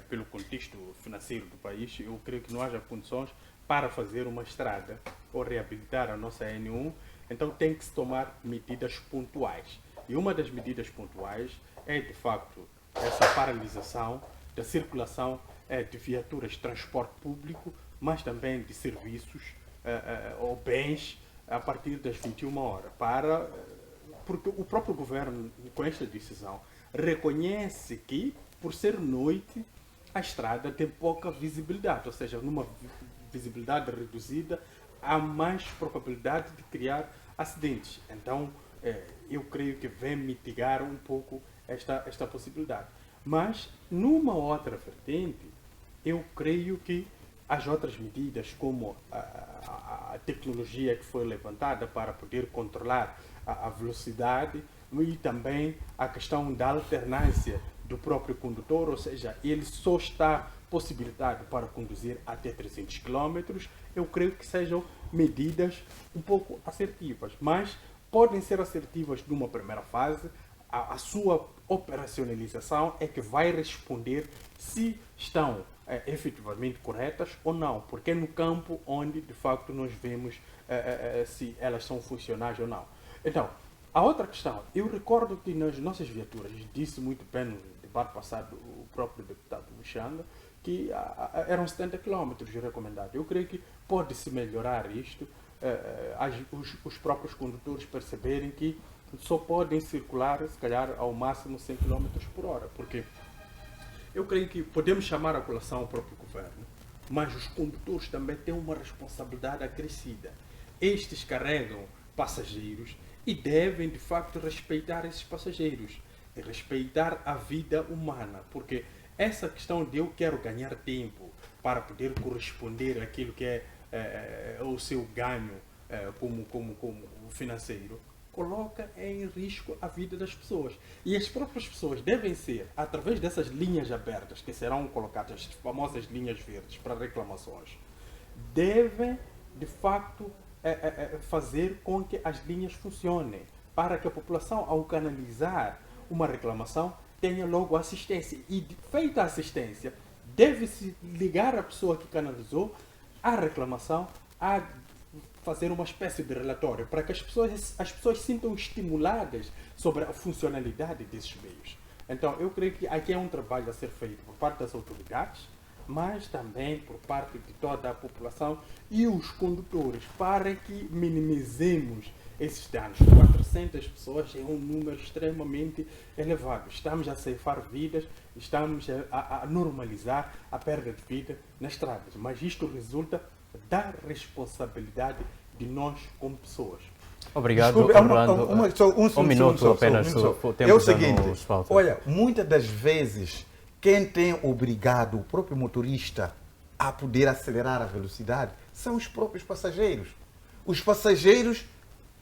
pelo contexto financeiro do país, eu creio que não haja condições para fazer uma estrada ou reabilitar a nossa N1, então tem que se tomar medidas pontuais. E uma das medidas pontuais é, de facto, essa paralisação da circulação de viaturas de transporte público, mas também de serviços ou bens a partir das 21 horas, porque o próprio governo, com esta decisão, reconhece que, por ser noite, a estrada tem pouca visibilidade, ou seja, numa visibilidade reduzida, há mais probabilidade de criar acidentes. Então, eu creio que vem mitigar um pouco esta possibilidade. Mas, numa outra vertente, eu creio que as outras medidas, como a tecnologia que foi levantada para poder controlar a velocidade e também a questão da alternância do próprio condutor, ou seja, ele só está possibilitado para conduzir até 300 km, eu creio que sejam medidas um pouco assertivas, mas podem ser assertivas numa primeira fase. A sua operacionalização é que vai responder se estão efetivamente corretas ou não, porque é no campo onde de facto nós vemos se elas são funcionais ou não. Então, a outra questão, eu recordo que nas nossas viaturas, disse muito bem no debate passado o próprio deputado Michanga, que eram 70 km recomendados. Eu creio que pode-se melhorar isto, os próprios condutores perceberem que só podem circular, se calhar, ao máximo 100 km por hora, porque eu creio que podemos chamar a colação ao próprio governo, mas os condutores também têm uma responsabilidade acrescida. Estes carregam passageiros e devem, de facto, respeitar esses passageiros e respeitar a vida humana, porque essa questão de eu quero ganhar tempo para poder corresponder àquilo que é o seu ganho como financeiro, coloca em risco a vida das pessoas. E as próprias pessoas devem ser, através dessas linhas abertas que serão colocadas, as famosas linhas verdes para reclamações, devem, de facto, fazer com que as linhas funcionem, para que a população, ao canalizar uma reclamação, tenha logo assistência. E, feita a assistência, deve-se ligar a pessoa que canalizou a reclamação a fazer uma espécie de relatório, para que as pessoas sintam estimuladas sobre a funcionalidade desses meios. Então, eu creio que aqui é um trabalho a ser feito por parte das autoridades, mas também por parte de toda a população e os condutores, para que minimizemos esses danos. 400 pessoas é um número extremamente elevado. Estamos a ceifar vidas, estamos a normalizar a perda de vida nas estradas, mas isto resulta da responsabilidade de nós como pessoas. Obrigado, Desculpe, Orlando. Um minuto apenas. É o seguinte, olha, muitas das vezes, quem tem obrigado o próprio motorista a poder acelerar a velocidade são os próprios passageiros. Os passageiros,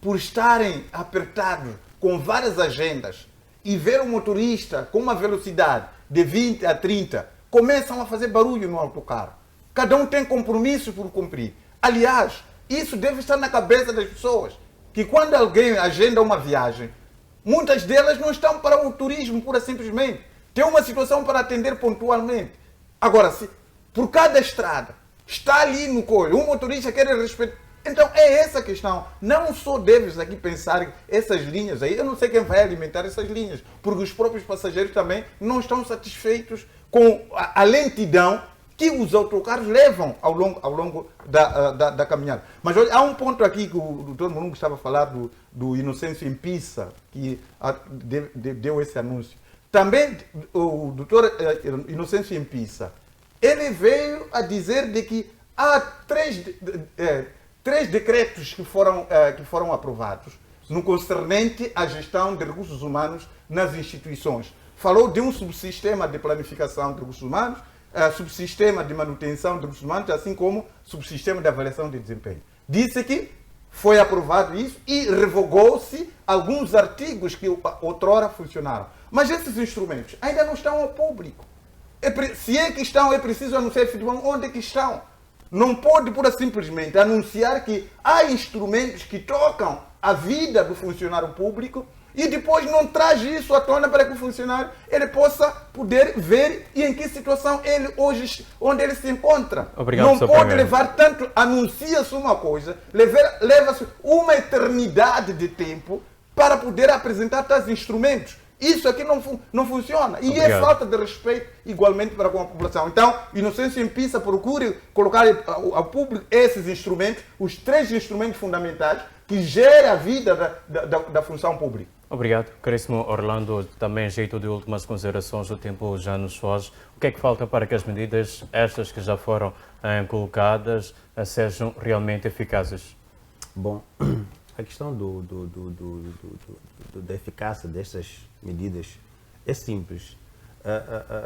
por estarem apertados com várias agendas e ver o motorista com uma velocidade de 20 a 30, começam a fazer barulho no autocarro. Cada um tem compromisso por cumprir. Aliás, isso deve estar na cabeça das pessoas, que quando alguém agenda uma viagem, muitas delas não estão para o turismo, pura e simplesmente. Tem uma situação para atender pontualmente. Agora, se por cada estrada está ali no colho, um motorista quer respeitar. Então é essa a questão. Não só deves aqui pensar que essas linhas aí, eu não sei quem vai alimentar essas linhas, porque os próprios passageiros também não estão satisfeitos com a lentidão que os autocarros levam ao longo da caminhada. Mas olha, há um ponto aqui que o Dr. Morungo estava a falar do Inocêncio Inpissa, que deu esse anúncio. Também o doutor Inocêncio Inpissa, ele veio a dizer de que há três decretos que foram aprovados no concernente à gestão de recursos humanos nas instituições. falou de um subsistema de planificação de recursos humanos, subsistema de manutenção de recursos humanos, assim como subsistema de avaliação de desempenho. Disse que foi aprovado isso e revogou-se alguns artigos que outrora funcionaram. Mas esses instrumentos ainda não estão ao público. Se é que estão, é preciso anunciar efetivamente onde é que estão. Não pode, pura simplesmente, anunciar que há instrumentos que tocam a vida do funcionário público e depois não traz isso à tona para que o funcionário ele possa poder ver e em que situação ele hoje, onde ele se encontra. Obrigado, não pode primeiro. levar tanto, anuncia-se uma coisa, leva-se uma eternidade de tempo para poder apresentar tais instrumentos. Isso aqui não funciona. E Obrigado. é falta de respeito igualmente para com a população. Então, Inocêncio Empissa procure colocar ao público esses instrumentos, os 3 instrumentos fundamentais que gerem a vida da função pública. Obrigado. Caríssimo Orlando, também jeito de últimas considerações, o tempo já nos foge. O que é que falta para que as medidas, estas que já foram colocadas, sejam realmente eficazes? Bom, a questão da eficácia destas medidas é simples.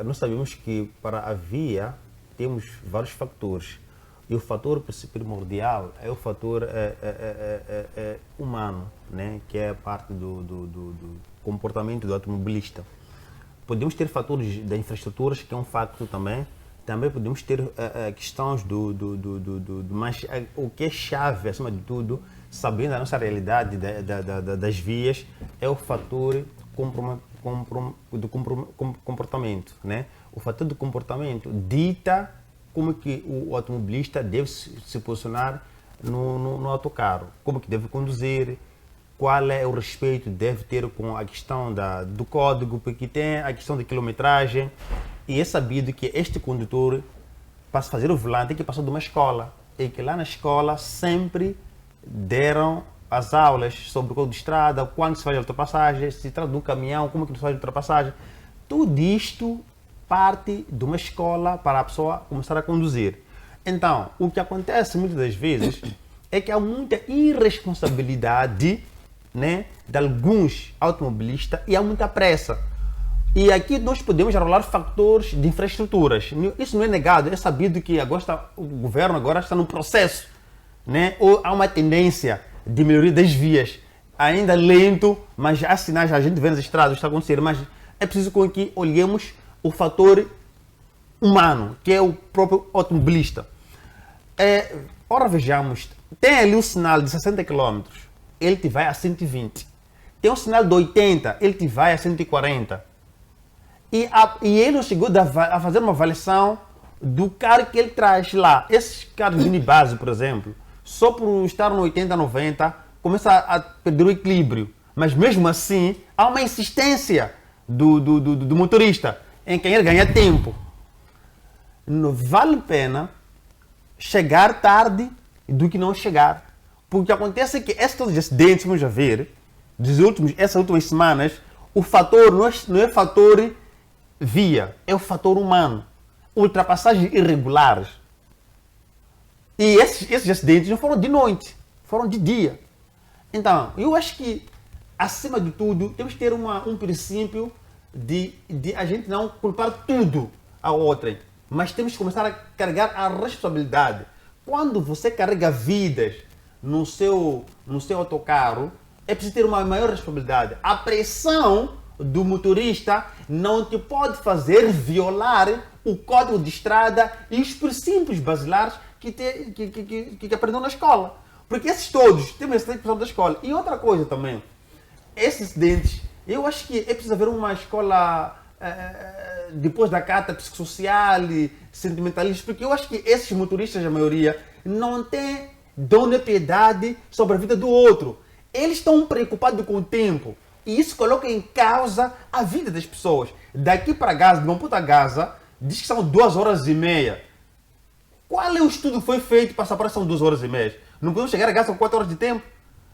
Nós sabemos que para a via temos vários fatores. E o fator primordial é o fator humano, né? Que é a parte do comportamento do automobilista. Podemos ter fatores da infraestrutura, que é um facto também. Também podemos ter questões mas o que é chave, acima de tudo, sabendo a nossa realidade das vias, é o fator do comportamento, né? O fator do comportamento dita como que o automobilista deve se posicionar no autocarro, como que deve conduzir, qual é o respeito que deve ter com a questão do código, porque tem a questão da quilometragem, e é sabido que este condutor, para fazer o volante, tem que passar de uma escola, e que lá na escola sempre deram as aulas sobre o código de estrada, quando se faz a ultrapassagem, se trata de um caminhão, como que se faz a ultrapassagem. Tudo isto parte de uma escola para a pessoa começar a conduzir. Então, o que acontece muitas das vezes é que há muita irresponsabilidade, né, de alguns automobilistas e há muita pressa. E aqui nós podemos rolar fatores de infraestruturas. Isso não é negado, é sabido que o governo agora está no processo, né? Ou há uma tendência de melhoria das vias, ainda lento, mas há sinais, a gente vê nas estradas, está acontecendo, mas é preciso que olhemos o fator humano, que é o próprio automobilista. Ora vejamos, tem ali um sinal de 60 km, ele te vai a 120. Tem um sinal de 80, ele te vai a 140. E ele não chegou a fazer uma avaliação do carro que ele traz lá. Esses carros de unibase, por exemplo, só por estar no 80, 90, começa a perder o equilíbrio. Mas mesmo assim, há uma insistência do motorista em querer ganhar tempo. Não vale a pena chegar tarde do que não chegar. Porque o que acontece é que esses acidentes, vamos já ver, essas últimas semanas, o fator não é fator via, é o fator humano. Ultrapassagens irregulares. E esses acidentes não foram de noite, foram de dia. Então, eu acho que, acima de tudo, temos que ter um princípio de a gente não culpar tudo a outrem, mas temos que começar a carregar a responsabilidade. Quando você carrega vidas no seu autocarro, é preciso ter uma maior responsabilidade. A pressão do motorista não te pode fazer violar o código de estrada e os princípios basilares que aprendeu na escola. Porque esses todos têm esse pessoal da escola. E outra coisa também, esses acidentes, eu acho que é preciso haver uma escola depois da carta psicossocial e sentimentalista, porque eu acho que esses motoristas, a maioria, não têm dom de piedade sobre a vida do outro. Eles estão preocupados com o tempo. E isso coloca em causa a vida das pessoas. Daqui para Gaza, de Maputo a Gaza, diz que são 2h30. Qual é o estudo que foi feito para saber que são 2h30? Não podemos chegar a Gaza com 4 horas de tempo?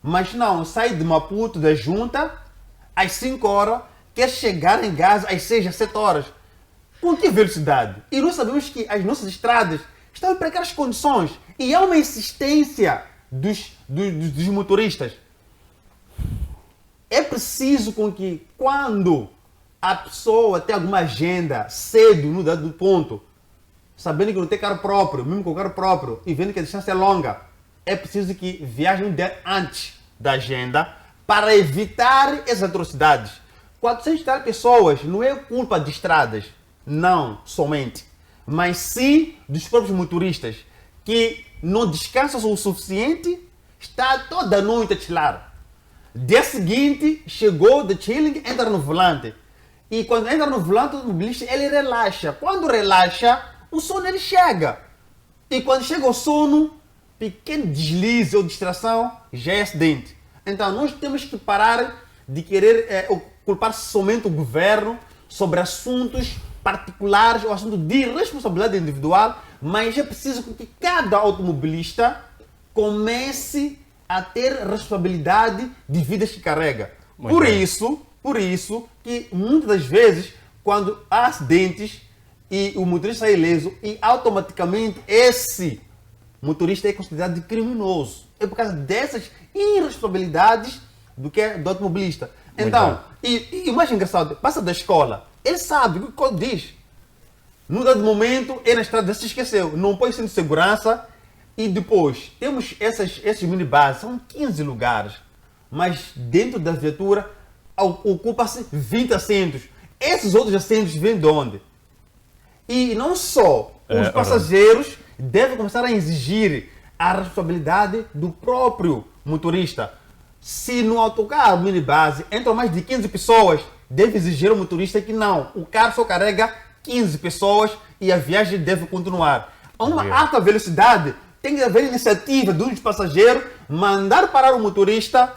Mas não, sai de Maputo, da junta, às 5 horas, quer chegar em Gaza às 6, às 7 horas. Com que velocidade? E nós sabemos que as nossas estradas estão em precárias condições. E há uma insistência dos motoristas. É preciso com que, quando a pessoa tem alguma agenda cedo no dado ponto, sabendo que não tem carro próprio, mesmo com carro próprio, e vendo que a distância é longa, é preciso que viaje um dia antes da agenda para evitar essas atrocidades. 400 tal pessoas não é culpa de estradas, não somente, mas sim dos próprios motoristas, que não descansam o suficiente, está toda noite a chilar. Dia seguinte, chegou de chilling, entra no volante. E quando entra no volante, o mobilista, ele relaxa. Quando relaxa, o sono ele chega. E quando chega o sono, pequeno deslize ou distração, já é acidente. Então, nós temos que parar de querer culpar somente o governo sobre assuntos particulares ou assuntos de responsabilidade individual, mas é preciso que cada automobilista comece a ter responsabilidade de vidas que carrega. Por isso que muitas das vezes, quando há acidentes e o motorista é ileso, e automaticamente esse motorista é considerado de criminoso. É por causa dessas irresponsabilidades do automobilista. Então, e o mais engraçado, passa da escola, ele sabe o que o código diz. No dado momento, ele na estrada se esqueceu, não põe cinto de segurança. E depois, temos esses minibuses, são 15 lugares, mas dentro da viatura ocupa-se 20 assentos. Esses outros assentos vêm de onde? E não só os passageiros devem começar a exigir a responsabilidade do próprio motorista. Se no autocarro minibus entram mais de 15 pessoas, deve exigir ao motorista que não, o carro só carrega 15 pessoas e a viagem deve continuar. A uma alta velocidade, tem que haver iniciativa dos passageiros, mandar parar o motorista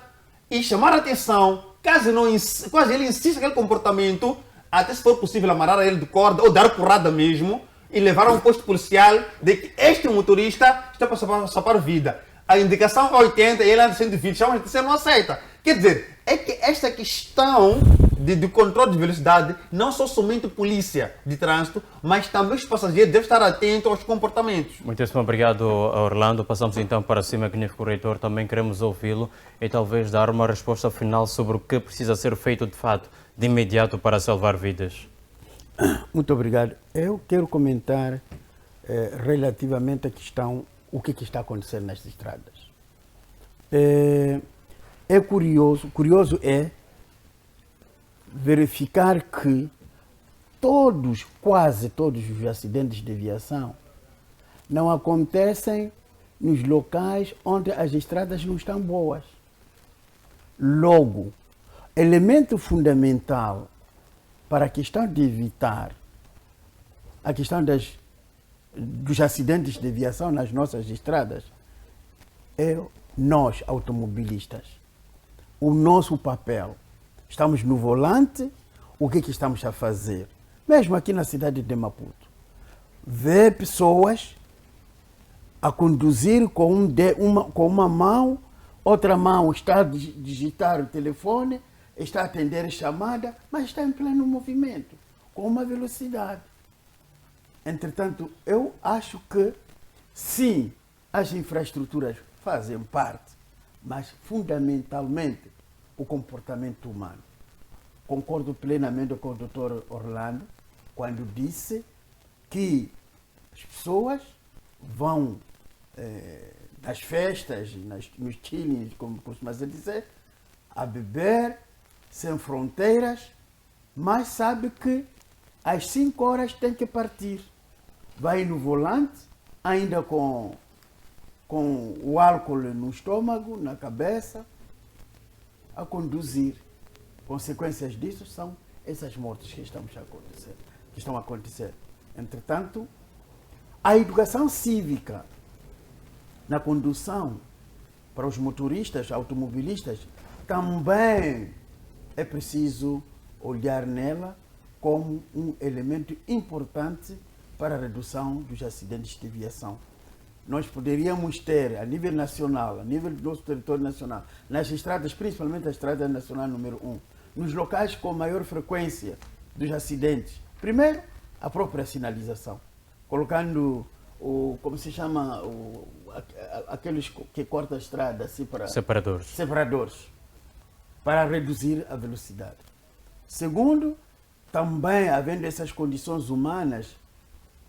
e chamar a atenção, caso ele insista naquele comportamento, até se for possível amarrar ele de corda ou dar porrada mesmo e levar a um posto policial de que este motorista está para salvar vida. A indicação é 80 e ele anda 120, chama você não aceita. Quer dizer, é que esta questão de controle de velocidade, não só somente polícia de trânsito, mas também os passageiros devem estar atentos aos comportamentos. Muitíssimo obrigado, Orlando. Passamos então para si, magnífico reitor. Também queremos ouvi-lo e talvez dar uma resposta final sobre o que precisa ser feito de fato, de imediato, para salvar vidas. Muito obrigado. Eu quero comentar relativamente à questão, o que está acontecendo nas estradas. É curioso é verificar que quase todos os acidentes de aviação não acontecem nos locais onde as estradas não estão boas. Logo, elemento fundamental para a questão de evitar a questão dos acidentes de aviação nas nossas estradas é nós, automobilistas. O nosso papel. Estamos no volante, o que estamos a fazer? Mesmo aqui na cidade de Maputo. Ver pessoas a conduzir com uma mão, outra mão está a digitar o telefone, está a atender a chamada, mas está em pleno movimento, com uma velocidade. Entretanto, eu acho que sim, as infraestruturas fazem parte, mas fundamentalmente o comportamento humano. Concordo plenamente com o Dr. Orlando quando disse que as pessoas vão nas festas, nos chillings, como costuma-se dizer, a beber, sem fronteiras, mas sabe que às 5 horas tem que partir. Vai no volante, ainda com o álcool no estômago, na cabeça, a conduzir. Consequências disso são essas mortes que estão a acontecer. Entretanto, a educação cívica na condução para os motoristas, automobilistas, também é preciso olhar nela como um elemento importante para a redução dos acidentes de aviação. Nós poderíamos ter, a nível nacional, a nível do nosso território nacional, nas estradas, principalmente a estrada nacional número 1, nos locais com maior frequência dos acidentes, primeiro, a própria sinalização, colocando como se chama, aqueles que cortam a estrada assim para separadores, para reduzir a velocidade. Segundo, também, havendo essas condições humanas,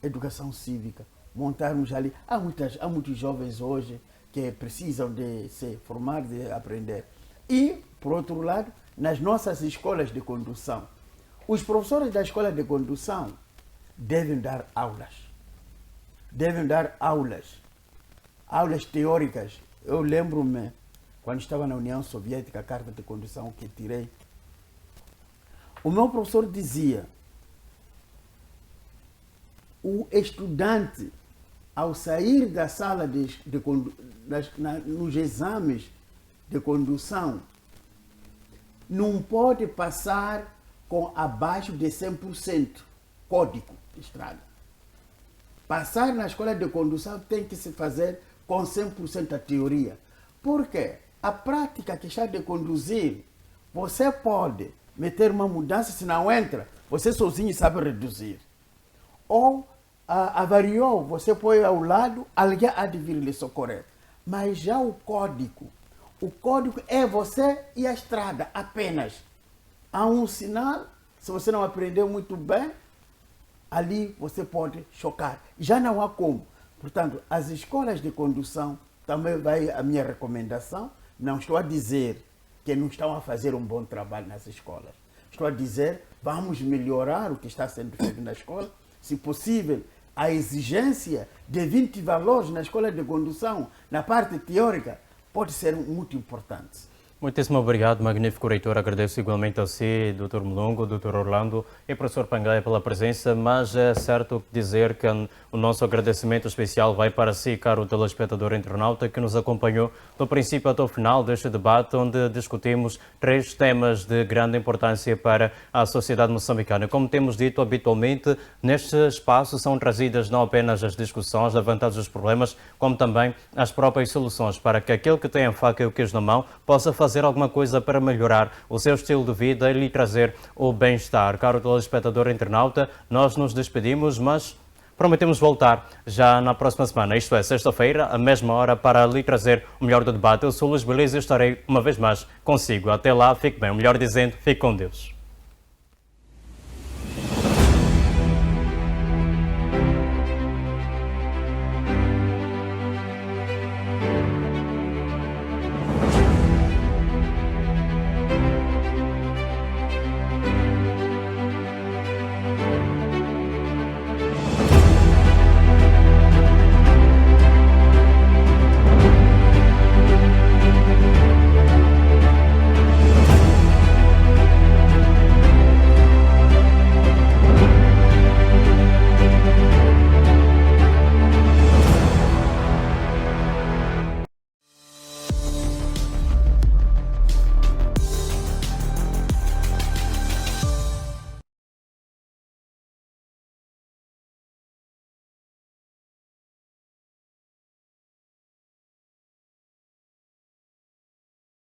educação cívica, montarmos ali. Há muitos jovens hoje que precisam de se formar, de aprender. E, por outro lado, nas nossas escolas de condução, os professores da escola de condução devem dar aulas. Devem dar aulas teóricas. Eu lembro-me, quando estava na União Soviética, a carta de condução que tirei, o meu professor dizia: o estudante, ao sair da sala nos exames de condução, não pode passar com abaixo de 100% código de estrada. Passar na escola de condução tem que se fazer com 100% a teoria. Por quê? A prática que está de conduzir, você pode meter uma mudança, se não entra, você sozinho sabe reduzir. Ou avariou, você põe ao lado, alguém há de vir lhe socorrer. Mas já o código é você e a estrada apenas. Há um sinal, se você não aprendeu muito bem, ali você pode chocar. Já não há como. Portanto, as escolas de condução, também vai a minha recomendação. Não estou a dizer que não estão a fazer um bom trabalho nas escolas. Estou a dizer, vamos melhorar o que está sendo feito na escola. Se possível, a exigência de 20 valores na escola de condução, na parte teórica, pode ser muito importante. Muitíssimo obrigado, magnífico reitor. Agradeço igualmente a si, Dr. Molongo, Dr. Orlando e professor Pangaia pela presença, mas é certo dizer que o nosso agradecimento especial vai para si, caro telespectador internauta, que nos acompanhou do princípio até o final deste debate, onde discutimos 3 temas de grande importância para a sociedade moçambicana. Como temos dito habitualmente, neste espaço são trazidas não apenas as discussões, levantados os problemas, como também as próprias soluções, para que aquele que tem a faca e o queijo na mão possa fazer alguma coisa para melhorar o seu estilo de vida e lhe trazer o bem-estar. Caro telespectador internauta, nós nos despedimos, mas prometemos voltar já na próxima semana, isto é, sexta-feira, à mesma hora, para lhe trazer o melhor do debate. Eu sou Luís Beleza e estarei uma vez mais consigo. Até lá, fique bem. O melhor dizendo, fique com Deus.